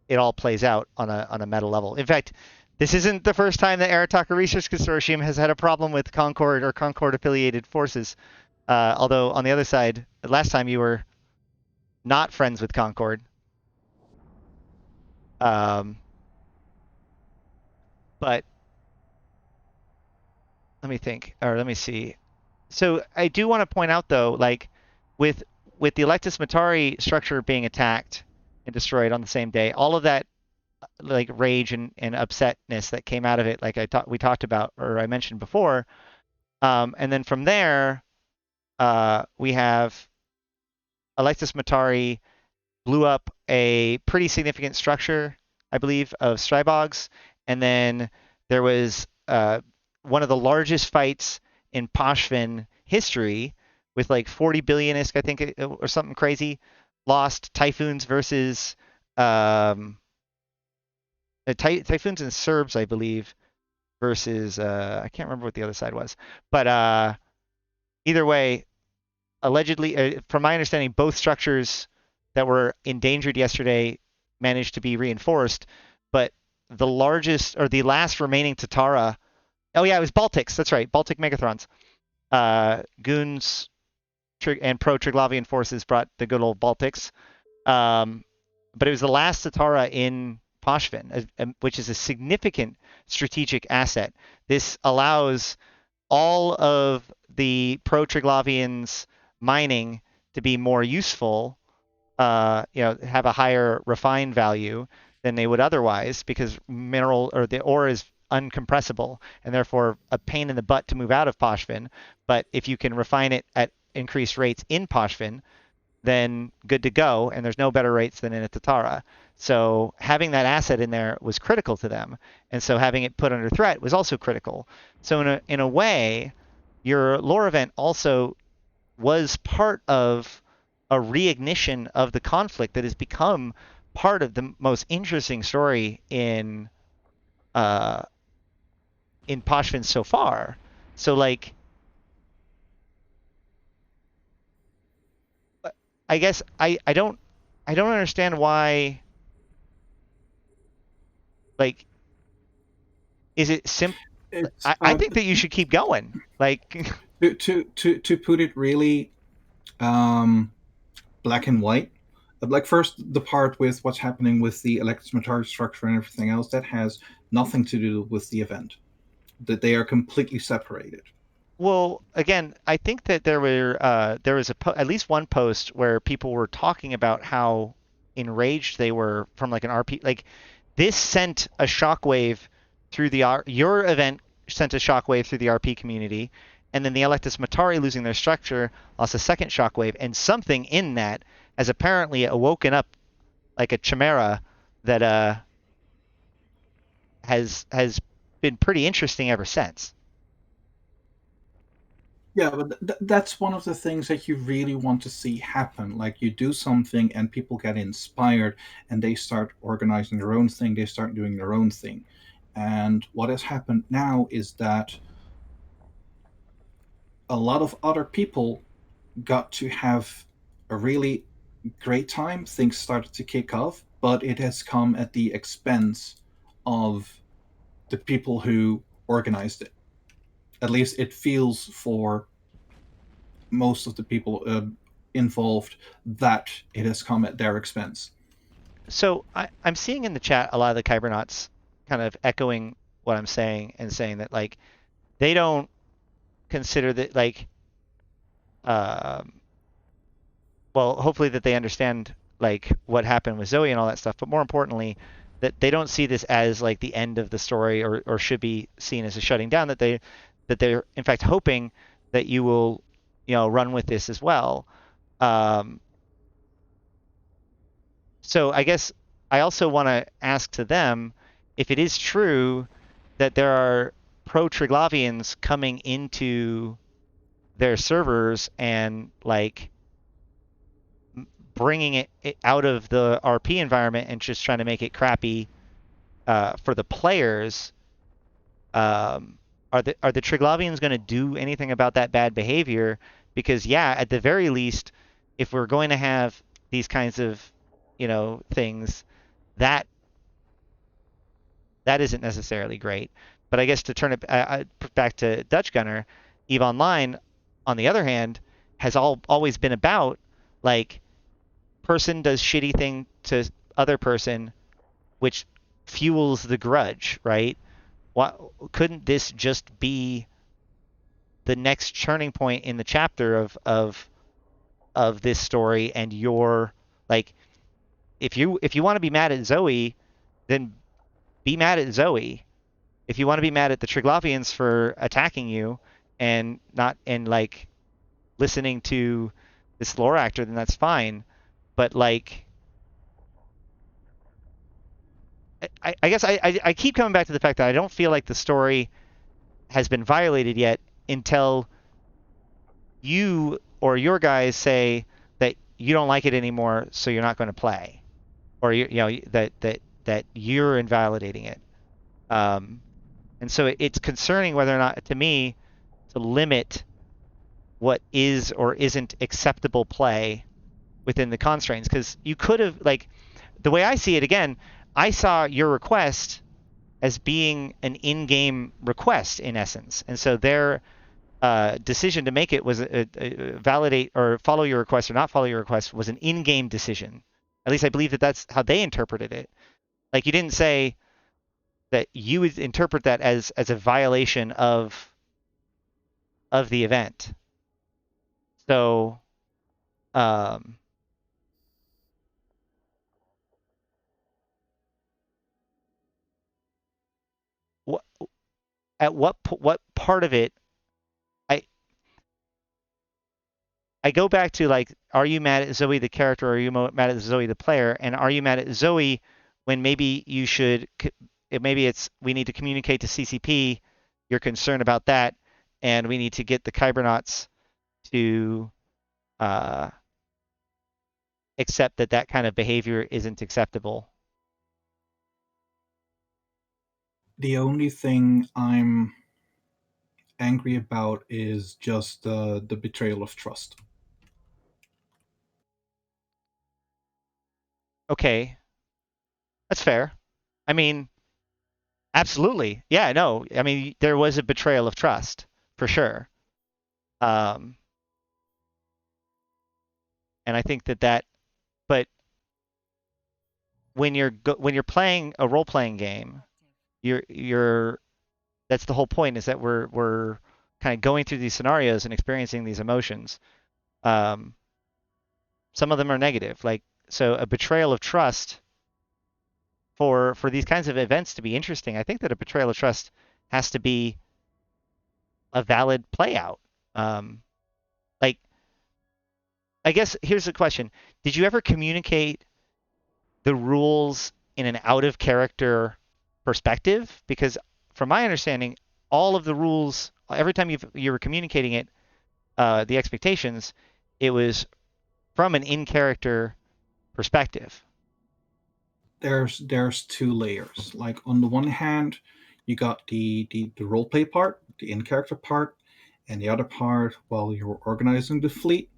it all plays out on a meta level. In fact, this isn't the first time that Arataka Research Consortium has had a problem with Concord or Concord affiliated forces. Although on the other side, last time you were not friends with Concord. Um, but let me think, or let me see. So I do want to point out though, like with with the Electus Matari structure being attacked and destroyed on the same day, all of that like rage and upsetness that came out of it, like we talked about or I mentioned before. And then from there, we have Alexis Matari blew up a pretty significant structure, I believe, of Strybogs, and then there was one of the largest fights in Poshvin history with like 40 billionisk, I think, or something crazy, lost Typhoons versus Typhoons and Serbs, I believe, versus I can't remember what the other side was, but either way, allegedly, from my understanding, both structures that were endangered yesterday managed to be reinforced, but the largest or the last remaining Tatara, oh yeah, it was Baltics. That's right, Baltic Megathrons. Goons and pro Triglavian forces brought the good old Baltics, but it was the last Tatara in Poshvin, which is a significant strategic asset. This allows all of the pro Triglavians mining to be more useful, have a higher refined value than they would otherwise because mineral or the ore is uncompressible and therefore a pain in the butt to move out of Poshvin. But if you can refine it at increased rates in Poshvin, then good to go. And there's no better rates than in a Tatara. So having that asset in there was critical to them. And so having it put under threat was also critical. So in a way, your lore event also was part of a reignition of the conflict that has become part of the most interesting story uh in Poshvin so far. So like I guess I don't understand why like is it simple? It's I think that you should keep going. Like to put it really um, black and white. Like first, the part with what's happening with the electromagnetic structure and everything else that has nothing to do with the event. That they are completely separated. well, again, I think that there was at least one post where people were talking about how enraged they were from like an RP. Like this sent a shockwave through your event sent a shockwave through the RP community, and then the Electus Matari losing their structure lost a second shockwave, and something in that has apparently awoken up like a chimera that has been pretty interesting ever since. Yeah, but that's one of the things that you really want to see happen. Like you do something and people get inspired and they start organizing their own thing, they start doing their own thing. And what has happened now is that a lot of other people got to have a really great time. Things started to kick off, but it has come at the expense of the people who organized it. At least it feels for most of the people involved that it has come at their expense. So I'm seeing in the chat a lot of the Kybernauts kind of echoing what I'm saying and saying that like they don't consider that like um, well hopefully that they understand like what happened with Zoe and all that stuff, but more importantly that they don't see this as like the end of the story or should be seen as a shutting down that they're in fact hoping that you will run with this as well. Um, so I guess I also want to ask to them if it is true that there are pro Triglavians coming into their servers and like bringing it out of the RP environment and just trying to make it crappy for the players. Um, are the Triglavians going to do anything about that bad behavior? Because yeah, at the very least, if we're going to have these kinds of things, that that isn't necessarily great. But I guess to turn it back to Dutch Gunner, Eve Online, on the other hand, has always been about like person does shitty thing to other person, which fuels the grudge, right? Why couldn't this just be the next turning point in the chapter of this story and your like if you want to be mad at Zoe, then be mad at Zoe. If you want to be mad at the Triglavians for attacking you and not and like listening to this lore actor, then that's fine. But like, I guess I keep coming back to the fact that I don't feel like the story has been violated yet until you or your guys say that you don't like it anymore, so you're not going to play, or that you're invalidating it. Um, and so it's concerning whether or not, to me, to limit what is or isn't acceptable play within the constraints. Because you could have, like, the way I see it, again, I saw your request as being an in-game request in essence, and so their decision to make it was validate or follow your request or not follow your request was an in-game decision. At least I believe that that's how they interpreted it. Like you didn't say that you would interpret that as a violation of the event. So um, at what part of it I I go back to like, are you mad at Zoe the character, or are you mad at Zoe the player? And are you mad at Zoe when maybe you should, maybe it's we need to communicate to CCP, you're concerned about that, and we need to get the Kybernauts to uh, accept that that kind of behavior isn't acceptable. The only thing I'm angry about is just the betrayal of trust. Okay, that's fair. I mean, absolutely. Yeah, no. I mean, there was a betrayal of trust for sure. Um, and I think that, but when you're playing a role playing game, you're that's the whole point, is that we're kind of going through these scenarios and experiencing these emotions. Um, some of them are negative, like so a betrayal of trust for these kinds of events to be interesting. I think that a betrayal of trust has to be a valid play out. Um, like I guess here's the question: did you ever communicate the rules in an out of character perspective? Because from my understanding, all of the rules, every time you were communicating it, the expectations, it was from an in character perspective. There's two layers. Like on the one hand, you got the role play part, the in character part, and the other part while you're organizing the fleet.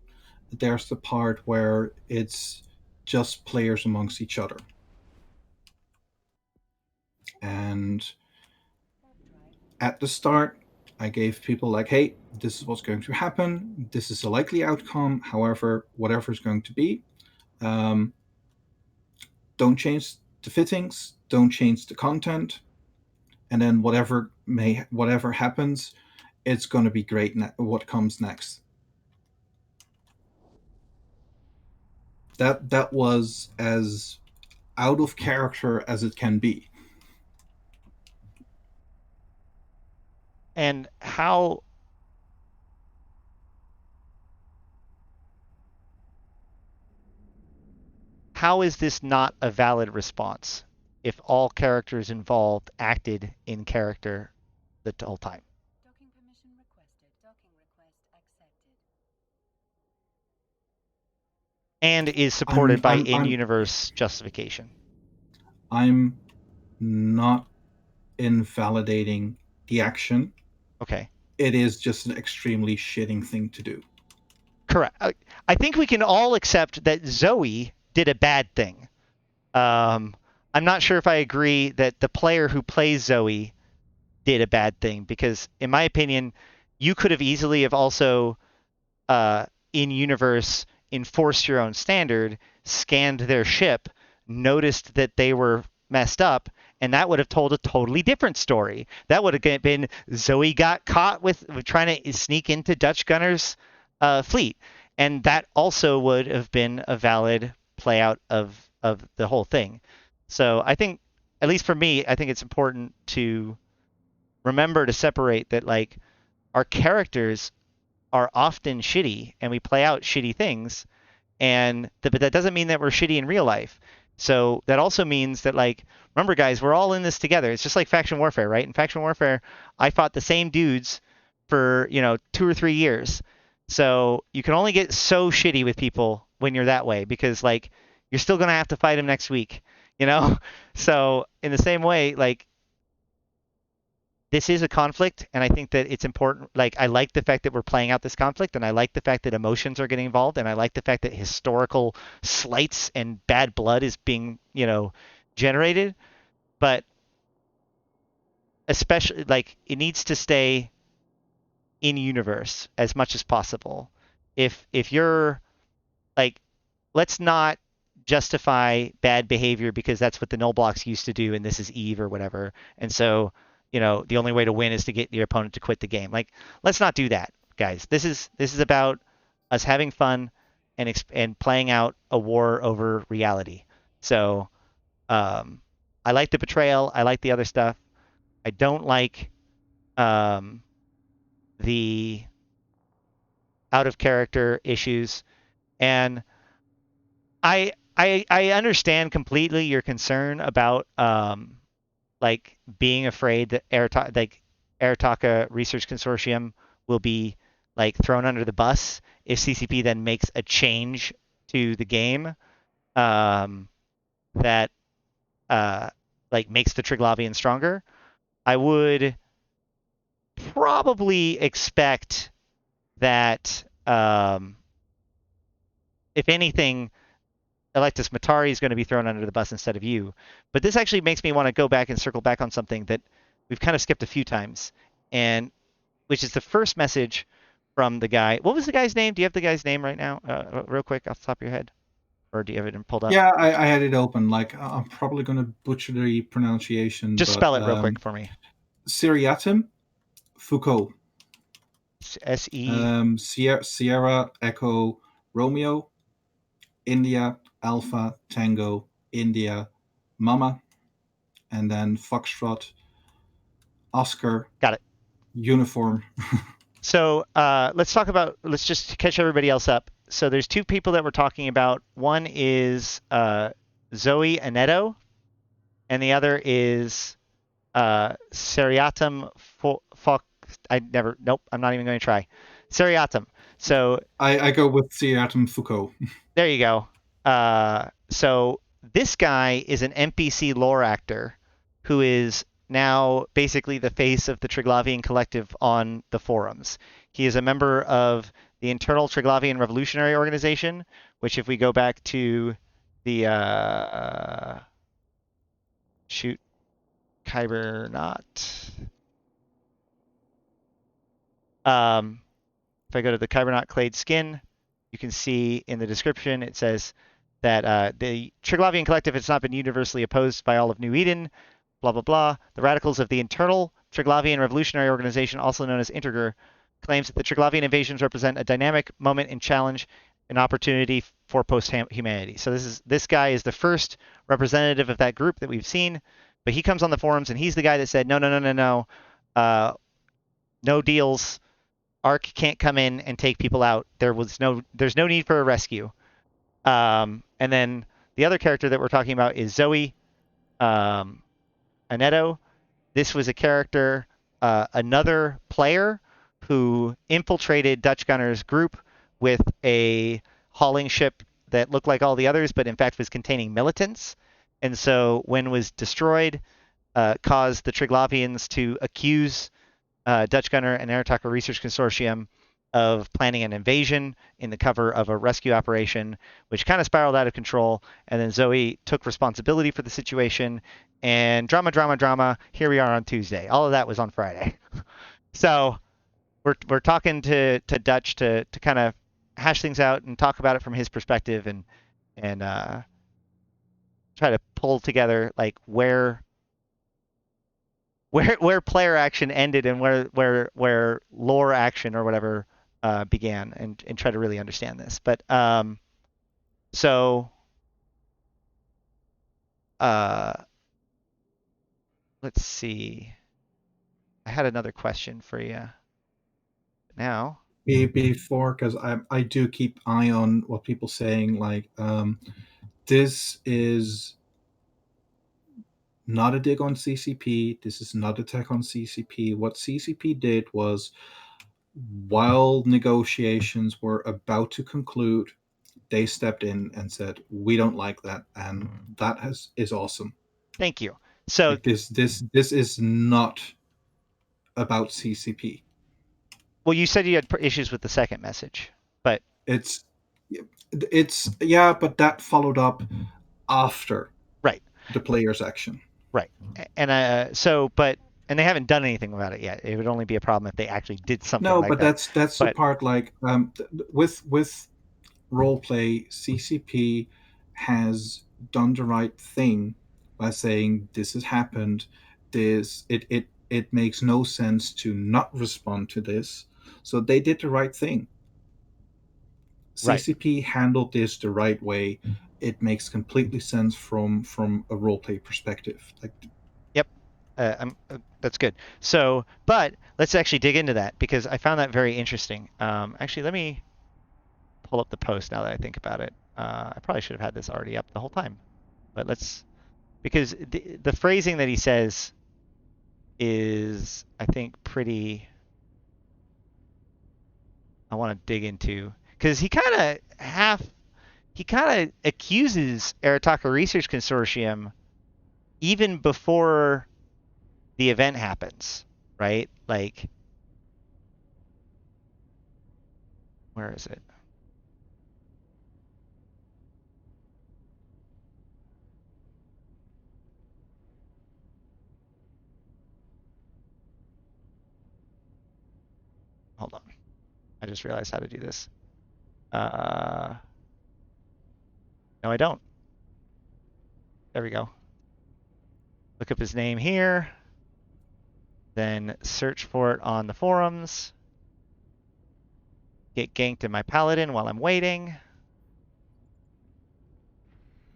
There's the part where it's just players amongst each other. And at the start, I gave people like, hey, this is what's going to happen. This is a likely outcome. However, whatever is going to be, um, don't change the fittings, don't change the content, and then whatever happens, it's going to be great. What comes next? That was as out of character as it can be. And how is this not a valid response if all characters involved acted in character the whole time? Docking permission requested. Docking request accepted. And is supported I'm by I'm I'm in-universe justification. I'm not invalidating the action. Okay. It is just an extremely shitting thing to do. Correct. I think we can all accept that Zoe did a bad thing. I'm not sure if I agree that the player who plays Zoe did a bad thing, because, in my opinion, you could have easily have also, in universe, enforced your own standard, scanned their ship, noticed that they were messed up, and that would have told a totally different story. That would have been Zoe got caught with trying to sneak into Dutch Gunner's fleet, and that also would have been a valid play out of the whole thing. So I think, at least for me, I think it's important to remember to separate that, like, our characters are often shitty and we play out shitty things, but that doesn't mean that we're shitty in real life. So that also means that, like, remember guys, we're all in this together. It's just like faction warfare, right? In faction warfare, I fought the same dudes for 2 or 3 years. So you can only get so shitty with people when you're that way, because, like, you're still gonna have to fight them next week, you know. So in the same way, like, this is a conflict, and I think that it's important. Like, I like the fact that we're playing out this conflict, and I like the fact that emotions are getting involved, and I like the fact that historical slights and bad blood is being, generated. But especially, like, it needs to stay in universe as much as possible. If you're like, let's not justify bad behavior because that's what the null blocks used to do, and this is Eve or whatever. And so, the only way to win is to get your opponent to quit the game. Like, let's not do that, guys. This is about us having fun and playing out a war over reality. So, I like the betrayal. I like the other stuff. I don't like the out of character issues, and I understand completely your concern about like being afraid that Arataka Research Consortium will be like thrown under the bus if CCP then makes a change to the game that like makes the Triglavian stronger. I would probably expect that if anything, Electus Matari is going to be thrown under the bus instead of you. But this actually makes me want to go back and circle back on something that we've kind of skipped a few times, and which is the first message from the guy. What was the guy's name? Do you have the guy's name right now, real quick off the top of your head, or do you have it pulled up? Yeah, I had it open. Like I'm probably going to butcher the pronunciation. Just but, spell it real quick for me. Seriatim Foucault. S-E. Sierra Echo Romeo India Alpha Tango India Mama, and then Foxtrot Oscar. Got it. Uniform. So let's just catch everybody else up. So there's two people that we're talking about. One is Zoe Aneto, and the other is Seriatim Nope, I'm not even going to try. Seriatim. So I go with Seriatim Foucault. there you go. So this guy is an NPC lore actor who is now basically the face of the Triglavian Collective on the forums. He is a member of the internal Triglavian Revolutionary Organization, which if we go back to the Kybernaut. If I go to the Kybernaut Clade skin, you can see in the description it says that the Triglavian Collective has not been universally opposed by all of New Eden, blah, blah, blah. The radicals of the internal Triglavian Revolutionary Organization, also known as Integr, claims that the Triglavian invasions represent a dynamic moment in challenge, an opportunity for post-humanity. So this guy is the first representative of that group that we've seen, but he comes on the forums and he's the guy that said, no, no deals. Ark can't come in and take people out. There's no need for a rescue. And then the other character that we're talking about is Zoe Aneto. This was a character, another player who infiltrated Dutch Gunner's group with a hauling ship that looked like all the others, but in fact was containing militants. And so when was destroyed, caused the Triglavians to accuse Dutch Gunner and Arataka Research Consortium of planning an invasion in the cover of a rescue operation, which kind of spiraled out of control. And then Zoe took responsibility for the situation, and drama. Here we are on Tuesday. All of that was on Friday. So we're talking to Dutch to kind of hash things out and talk about it from his perspective, and try to pull together like where player action ended and where lore action or whatever began, and try to really understand this. But so let's see. I had another question for you. Now Before, because I do keep eye on what people saying. Like this is not a dig on CCP. This is not a attack on CCP. What CCP did was, while negotiations were about to conclude, they stepped in and said, "We don't like that," and that is awesome. Thank you. So like this is not about CCP. Well, you said you had issues with the second message, but it's yeah, but that followed up after right the player's action. Right, and and they haven't done anything about it yet. It would only be a problem if they actually did something. No, like but that. that's the part. Like with roleplay, CCP has done the right thing by saying this has happened. It makes no sense to not respond to this. So they did the right thing. CCP handled this the right way. It makes completely sense from a roleplay perspective. Like, yep. That's good. So, but let's actually dig into that because I found that very interesting. Actually, let me pull up the post now that I think about it. I probably should have had this already up the whole time, but because the phrasing that he says is, I think, pretty. I want to dig into because he kind of accuses Arataka Research Consortium even before the event happens, right? Like, where is it? Hold on. I just realized how to do this. No, I don't. There we go. Look up his name here. Then search for it on the forums. Get ganked in my paladin while I'm waiting.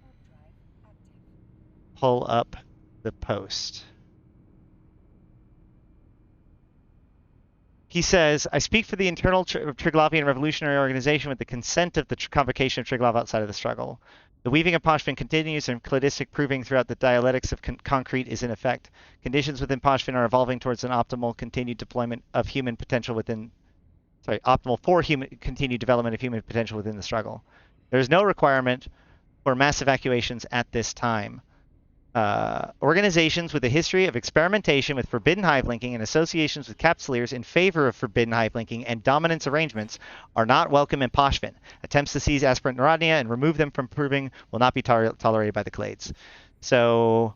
Warp drive active. Pull up the post. He says, I speak for the internal Triglavian Revolutionary Organization with the consent of the Convocation of Triglav outside of the struggle. The weaving of Poshvin continues, and cladistic proving throughout the dialectics of concrete is in effect. Conditions within Poshvin are evolving towards an optimal continued deployment of human potential within, optimal for continued development of human potential within the struggle. There is no requirement for mass evacuations at this time. Organizations with a history of experimentation with forbidden hive linking and associations with capsuleers in favor of forbidden hive linking and dominance arrangements are not welcome in Poshvin. Attempts to seize aspirant Narodnia and remove them from proving will not be tolerated by the Clades. So,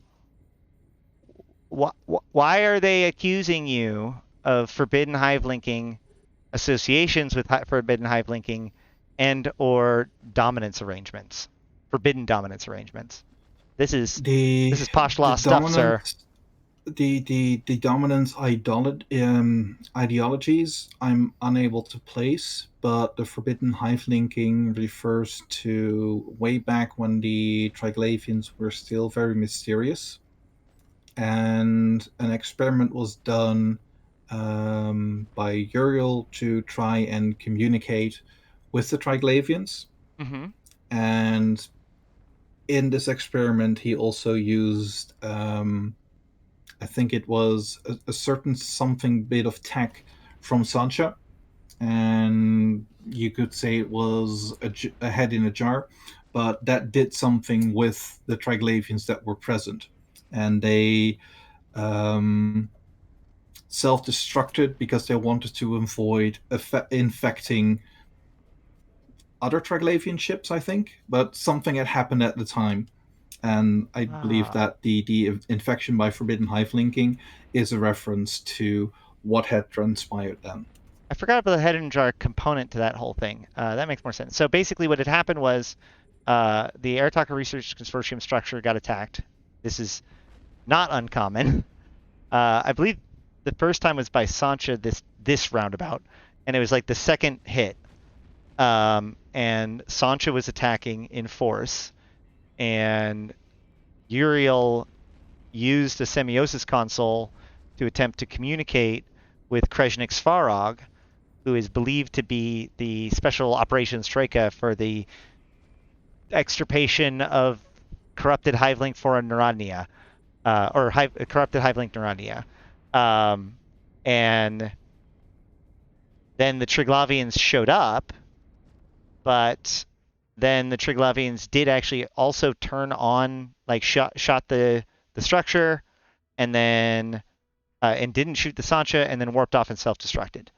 why are they accusing you of forbidden hive linking, associations with forbidden hive linking, and or dominance arrangements, forbidden dominance arrangements? This is posh law stuff, sir. The dominant ideologies I'm unable to place, but the forbidden hive linking refers to way back when the Triglavians were still very mysterious, and an experiment was done by Uriel to try and communicate with the Triglavians. Mm-hmm. And in this experiment, he also used, I think it was a certain something bit of tech from Sancha, and you could say it was a head in a jar, but that did something with the Triglavians that were present, and they self-destructed because they wanted to avoid infecting other Triglavian ships, I think, but something had happened at the time. And I believe that the infection by forbidden hive linking is a reference to what had transpired then. I forgot about the head and jar component to that whole thing. That makes more sense. So basically, what had happened was the Arataka Research Consortium structure got attacked. This is not uncommon. I believe the first time was by Sancha this roundabout, and it was like the second hit. And Sancha was attacking in force, and Uriel used a semiosis console to attempt to communicate with Krezhnik Svarog, who is believed to be the special operations troika for the extirpation of corrupted Hivelink for Narodnia, corrupted Hivelink Narodnia. And then the Triglavians showed up, but then the Triglavians did actually also turn on, like shot the structure, and then and didn't shoot the Sancha, and then warped off and self-destructed.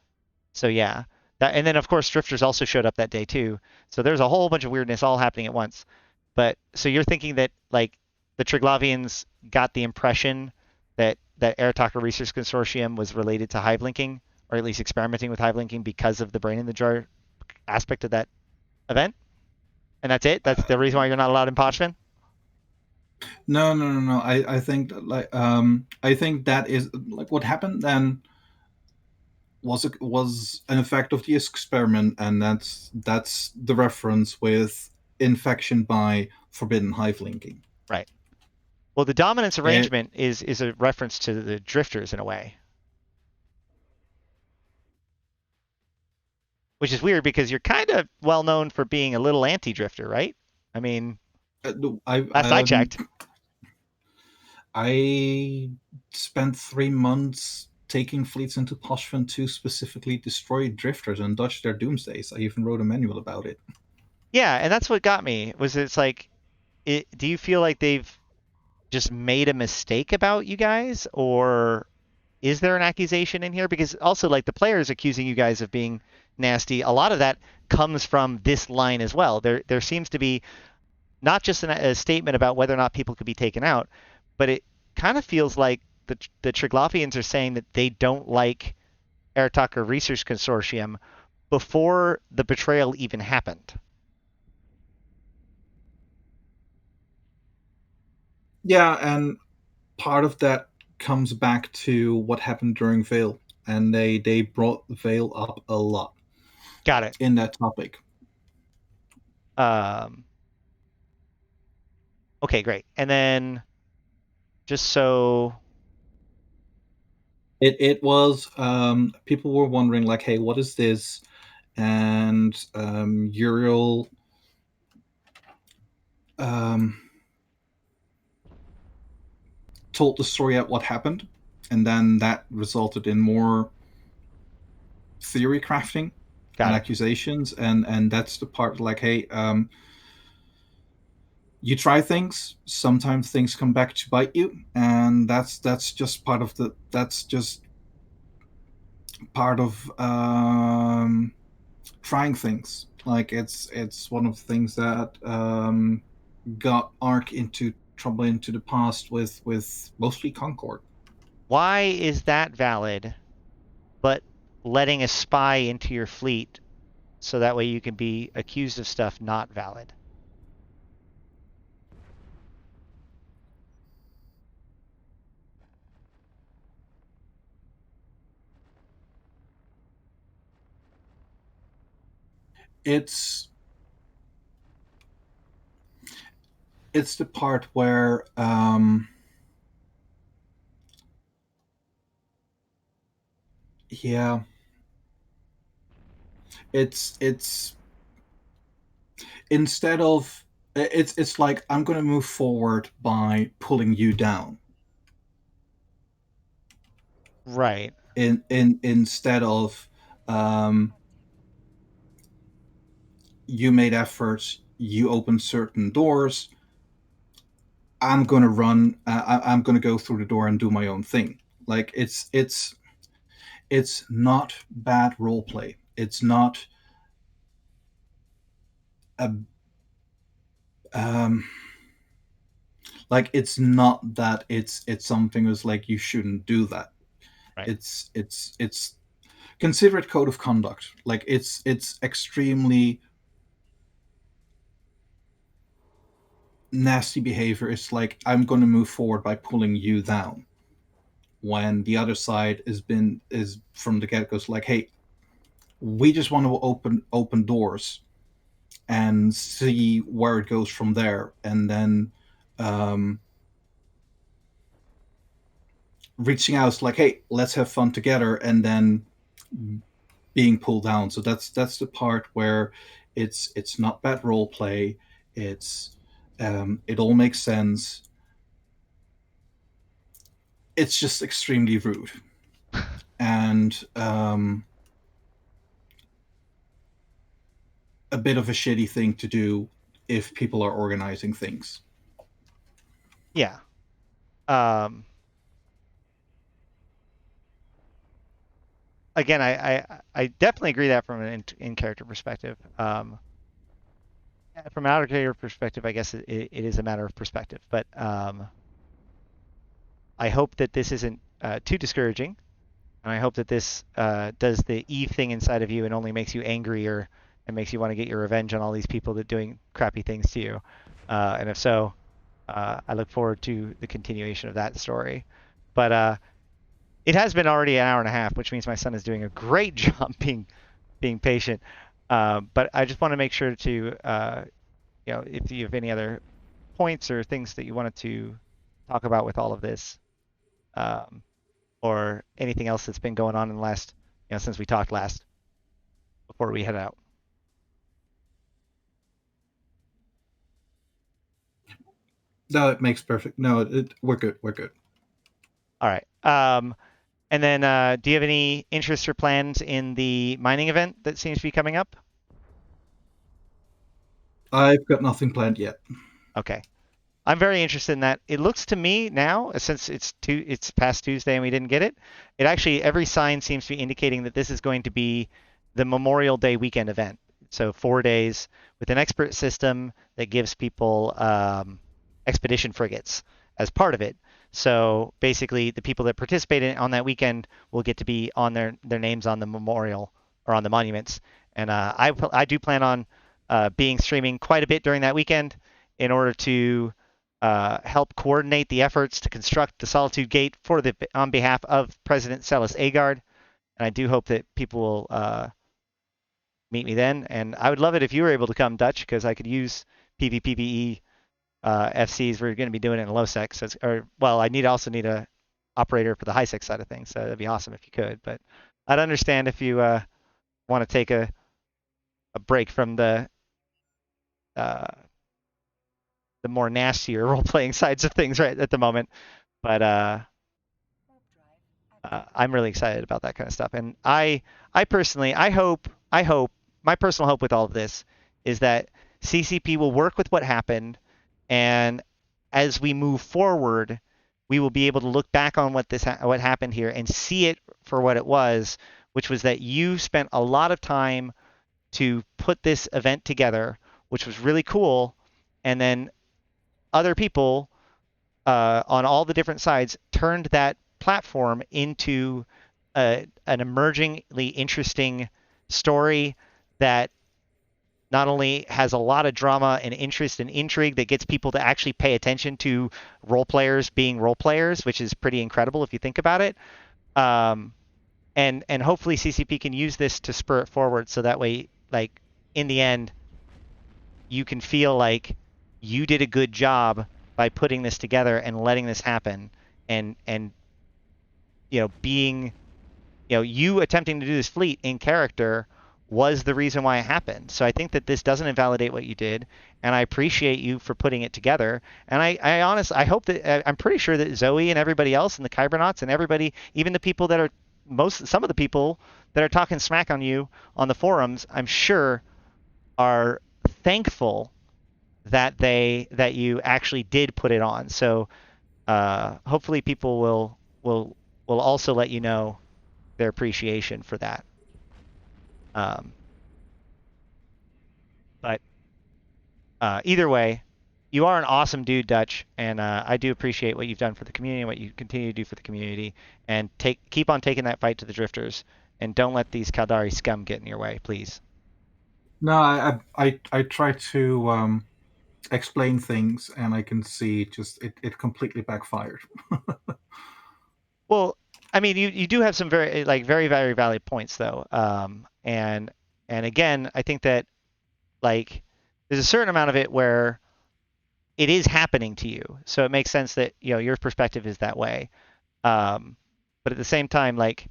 So yeah, and then of course Drifters also showed up that day too. So there's a whole bunch of weirdness all happening at once. But so you're thinking that like the Triglavians got the impression that Arataka Research Consortium was related to hive linking, or at least experimenting with hive linking because of the brain in the jar aspect of that event? And that's it? That's the reason why you're not allowed in Poshvin? No. I think I think that is like what happened then was an effect of the experiment, and that's the reference with infection by forbidden hive linking. Right. Well, the dominance It, arrangement is a reference to the drifters in a way, which is weird because you're kind of well known for being a little anti-drifter, right? I mean, no, I last I checked. I spent 3 months taking fleets into Poshvin to specifically destroy drifters and dodge their doomsdays. I even wrote a manual about it. Yeah, and that's what got me. Was it's like, do you feel like they've just made a mistake about you guys, or is there an accusation in here? Because also, like the players accusing you guys of being nasty, a lot of that comes from this line as well. There seems to be not just a statement about whether or not people could be taken out, but it kind of feels like the Triglavians are saying that they don't like Arataka Research Consortium before the betrayal even happened. Yeah, and part of that comes back to what happened during Vale, and they brought Vale up a lot Got it. in that topic. Okay, great. And then just so It was people were wondering like, hey, what is this? And Uriel um, told the story at what happened, and then that resulted in more theory crafting got and it. accusations, and that's the part like, hey, you try things, sometimes things come back to bite you, and that's just part of the that's just part of trying things. Like it's one of the things that got Ark into trouble into the past with mostly Concord. Why is that valid, but letting a spy into your fleet so that way you can be accused of stuff not valid? It's it's the part where yeah, it's instead of it's like I'm going to move forward by pulling you down Right. in instead of um, you made efforts, you opened certain doors. I'm going to run. I'm going to go through the door and do my own thing. Like it's not bad role play. It's not a um, like it's not that it's something that's like you shouldn't do that. Right. It's consider it code of conduct. Like it's extremely nasty behavior. It's like I'm going to move forward by pulling you down when the other side is from the get goes like, hey, we just want to open doors and see where it goes from there, and then um, reaching out is like, hey, let's have fun together, and then being pulled down. So that's the part where it's not bad role play. It's it all makes sense. It's just extremely rude and a bit of a shitty thing to do if people are organizing things. Yeah. Um, Again, I definitely agree that from an in character perspective. From an outer character perspective, I guess it is a matter of perspective. But I hope that this isn't too discouraging, and I hope that this does the Eve thing inside of you and only makes you angrier and makes you want to get your revenge on all these people that doing crappy things to you. And if so, I look forward to the continuation of that story. But it has been already an hour and a half, which means my son is doing a great job being patient. But I just want to make sure to, if you have any other points or things that you wanted to talk about with all of this, or anything else that's been going on in the last, since we talked last before we head out. No, it makes perfect. No, we're good. We're good. All right. And then, do you have any interests or plans in the mining event that seems to be coming up? I've got nothing planned yet. Okay. I'm very interested in that. It looks to me now, since it's past Tuesday and we didn't get it, it actually, every sign seems to be indicating that this is going to be the Memorial Day weekend event. So 4 days with an expert system that gives people expedition frigates as part of it. So basically, the people that participate in it on that weekend will get to be on their names on the memorial or on the monuments. And I do plan on being streaming quite a bit during that weekend in order to help coordinate the efforts to construct the Solitude Gate on behalf of President Celis Agard. And I do hope that people will meet me then. And I would love it if you were able to come, Dutch, because I could use PvPvE FCs. We're going to be doing it in low sec. So I also need a operator for the high sec side of things. So that'd be awesome if you could. But I'd understand if you want to take a break from the more nastier role playing sides of things right at the moment. But I'm really excited about that kind of stuff. And I personally, I hope, my personal hope with all of this is that CCP will work with what happened, and as we move forward, we will be able to look back on what happened here and see it for what it was, which was that you spent a lot of time to put this event together, which was really cool, and then other people on all the different sides turned that platform into an emergingly interesting story that not only has a lot of drama and interest and intrigue that gets people to actually pay attention to role players being role players, which is pretty incredible if you think about it. And hopefully CCP can use this to spur it forward, so that way, like, in the end, you can feel like you did a good job by putting this together and letting this happen, and being, you attempting to do this fleet in character was the reason why it happened. So I think that this doesn't invalidate what you did, and I appreciate you for putting it together. And I honestly, I hope that, I'm pretty sure that Zoe and everybody else and the Kybernauts and everybody, even the people that are some of the people that are talking smack on you on the forums, I'm sure are thankful that you actually did put it on. So hopefully people will also let you know their appreciation for that. But either way, you are an awesome dude, Dutch, and I do appreciate what you've done for the community and what you continue to do for the community. And keep on taking that fight to the Drifters, and don't let these Caldari scum get in your way, please. No, I try to explain things, and I can see just it completely backfired. Well, I mean, you do have some very very valid points though, and again, I think that like there's a certain amount of it where it is happening to you, so it makes sense that your perspective is that way. But at the same time, like,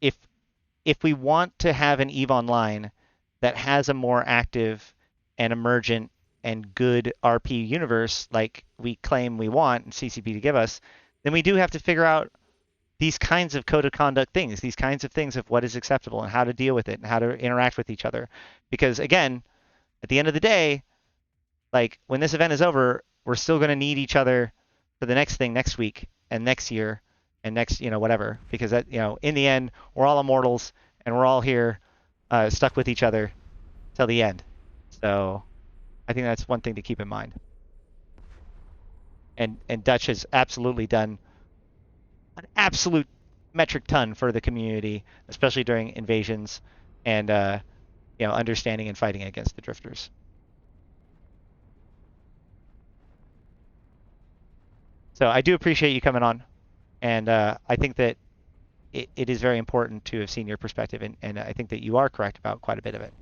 if we want to have an EVE Online that has a more active and emergent and good RP universe like we claim we want and CCP to give us, then we do have to figure out these kinds of code of conduct things, these kinds of things of what is acceptable and how to deal with it and how to interact with each other. Because again, at the end of the day, like when this event is over, we're still going to need each other for the next thing next week and next year and next, whatever. Because that, in the end, we're all immortals and we're all here stuck with each other till the end. So I think that's one thing to keep in mind. And Dutch has absolutely done an absolute metric ton for the community, especially during invasions and understanding and fighting against the Drifters. So I do appreciate you coming on, and I think that it is very important to have seen your perspective, and I think that you are correct about quite a bit of it.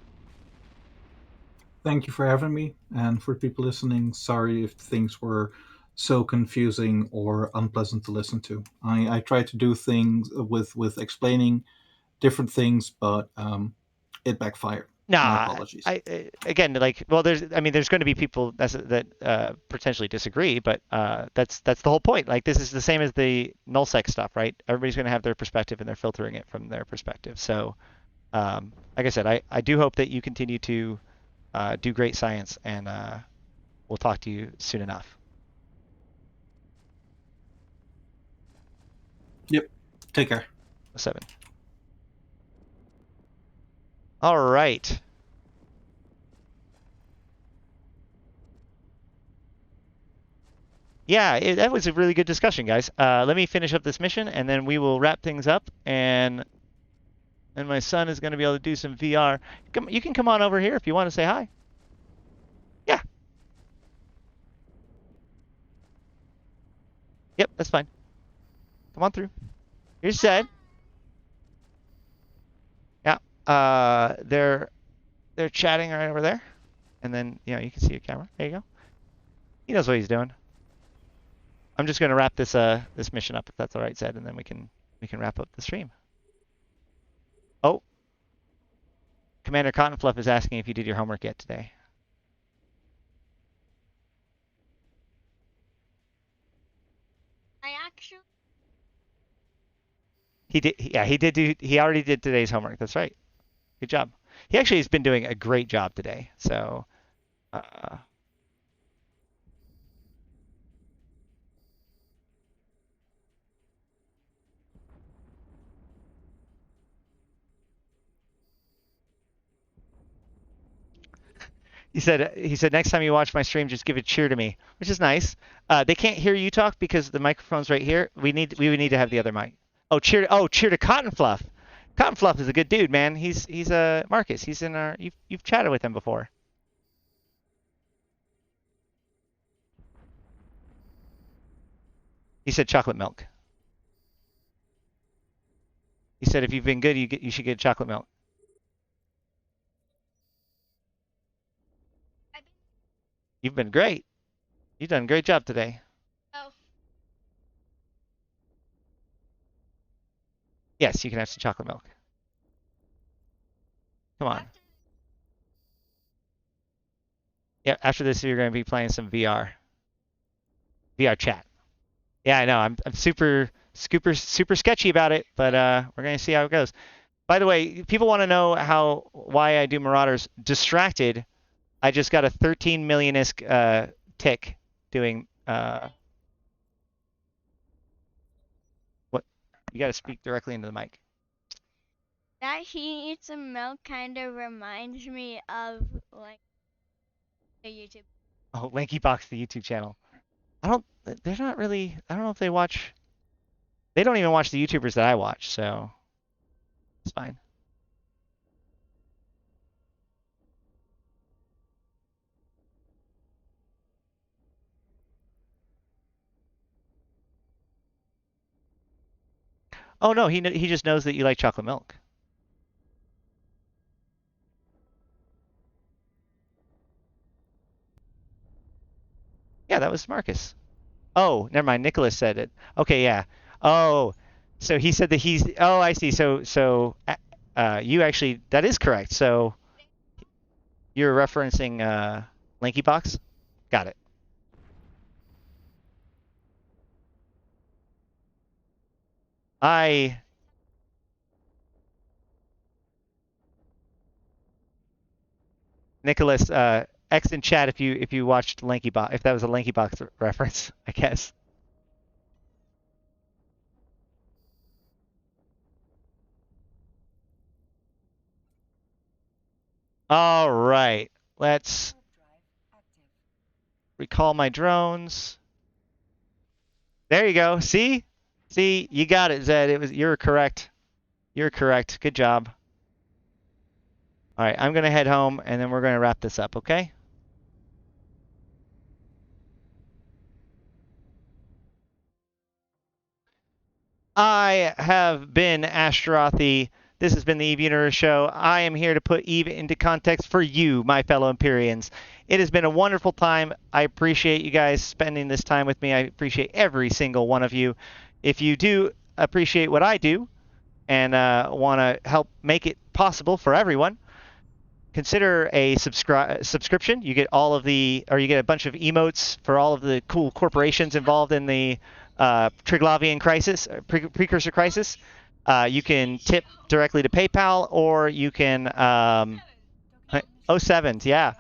Thank you for having me, and for people listening, sorry if things were so confusing or unpleasant to listen to. I try to do things with explaining different things, but it backfired. My Nah, apologies. again, like, well, there's going to be people that potentially disagree, but that's the whole point. Like, this is the same as the nullsec stuff, right? Everybody's going to have their perspective, and they're filtering it from their perspective. So, like I said, I do hope that you continue to do great science, and we'll talk to you soon enough. Yep. Take care. 7. All right. Yeah, that was a really good discussion, guys. Let me finish up this mission, and then we will wrap things up. And my son is going to be able to do some VR. You can come on over here if you want to say hi. Yeah. Yep, that's fine. Come on through. Here's Zed. Yeah. They're chatting right over there, and then you can see your camera. There you go. He knows what he's doing. I'm just going to wrap this mission up if that's all right, Zed, and then we can wrap up the stream. Oh, Commander Cottonfluff is asking if you did your homework yet today. I actually. He did. Yeah, he did do. He already did today's homework. That's right. Good job. He actually has been doing a great job today. So, he said next time you watch my stream, just give a cheer to me, which is nice. They can't hear you talk because the microphone's right here. We would need to have the other mic. Oh, cheer to Cottonfluff. Cottonfluff is a good dude, man. He's Marcus. He's in our. You've chatted with him before. He said chocolate milk. He said if you've been good, you should get chocolate milk. You've been great. You've done a great job today. Oh. Yes, you can have some chocolate milk. Come on. Yeah, after this, you're going to be playing some VR chat. Yeah, I know. I'm super sketchy about it, but we're going to see how it goes. By the way, people want to know why I do Marauders distracted. I just got a 13 million-isk tick doing what? You got to speak directly into the mic. That he eats some milk kind of reminds me of like the YouTube. Oh, LankyBox, the YouTube channel. They're not really. I don't know if they watch. They don't even watch the YouTubers that I watch, so it's fine. Oh no, he just knows that you like chocolate milk. Yeah, that was Marcus. Oh, never mind. Nicholas said it. Okay, yeah. Oh, so he said that he's. Oh, I see. So you actually that is correct. So you're referencing LankyBox. Got it. Nicholas, X in chat if you watched LankyBox, if that was a LankyBox reference, I guess. All right, let's recall my drones. There you go. See, you got it, Zed. You're correct. You're correct. Good job. All right, I'm gonna head home and then we're gonna wrap this up. Okay. I have been Ashtarothi. This has been the Eve Universe Show. I am here to put Eve into context for you, my fellow Empyreans. It has been a wonderful time. I appreciate you guys spending this time with me. I appreciate every single one of you. If you do appreciate what I do and want to help make it possible for everyone, consider a subscription. You get all of the, or you get a bunch of emotes for all of the cool corporations involved in the Triglavian crisis, precursor crisis. You can tip directly to PayPal, or you can 07s, yeah,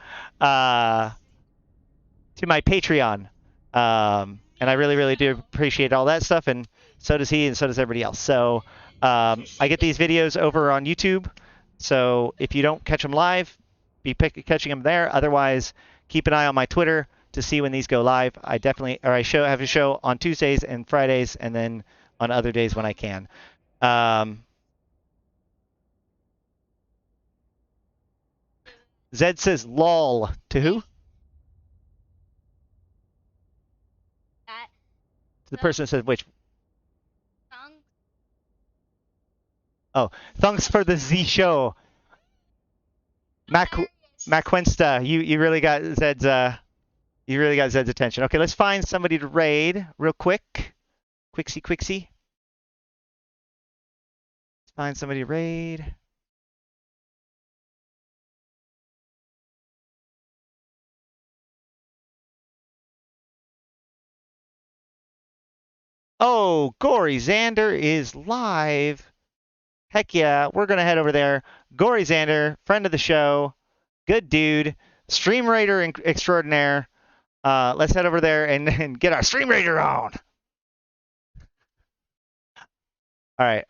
to my Patreon. And I really, really do appreciate all that stuff, and so does he, and so does everybody else. So I get these videos over on YouTube. So if you don't catch them live, be catching them there. Otherwise, keep an eye on my Twitter to see when these go live. I have a show on Tuesdays and Fridays, and then on other days when I can. Zed says lol to who? That To the person that said which. song. Oh, thanks for the Z show. Macquensta, you really got Zed's attention. Okay, let's find somebody to raid real quick. Quixie. Let's find somebody to raid. Oh, Gory Xander is live. Heck yeah, we're gonna head over there. Gory Xander, friend of the show, good dude, stream raider extraordinaire. Let's head over there and get our stream raider on. All right.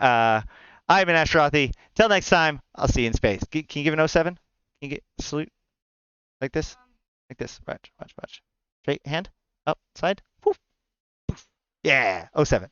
I've been Ashrothi. Till next time, I'll see you in space. Can you give an 07? Can you get a salute like this? Like this. Watch. Straight hand. Up. Side. Poof. Poof. Yeah. 07.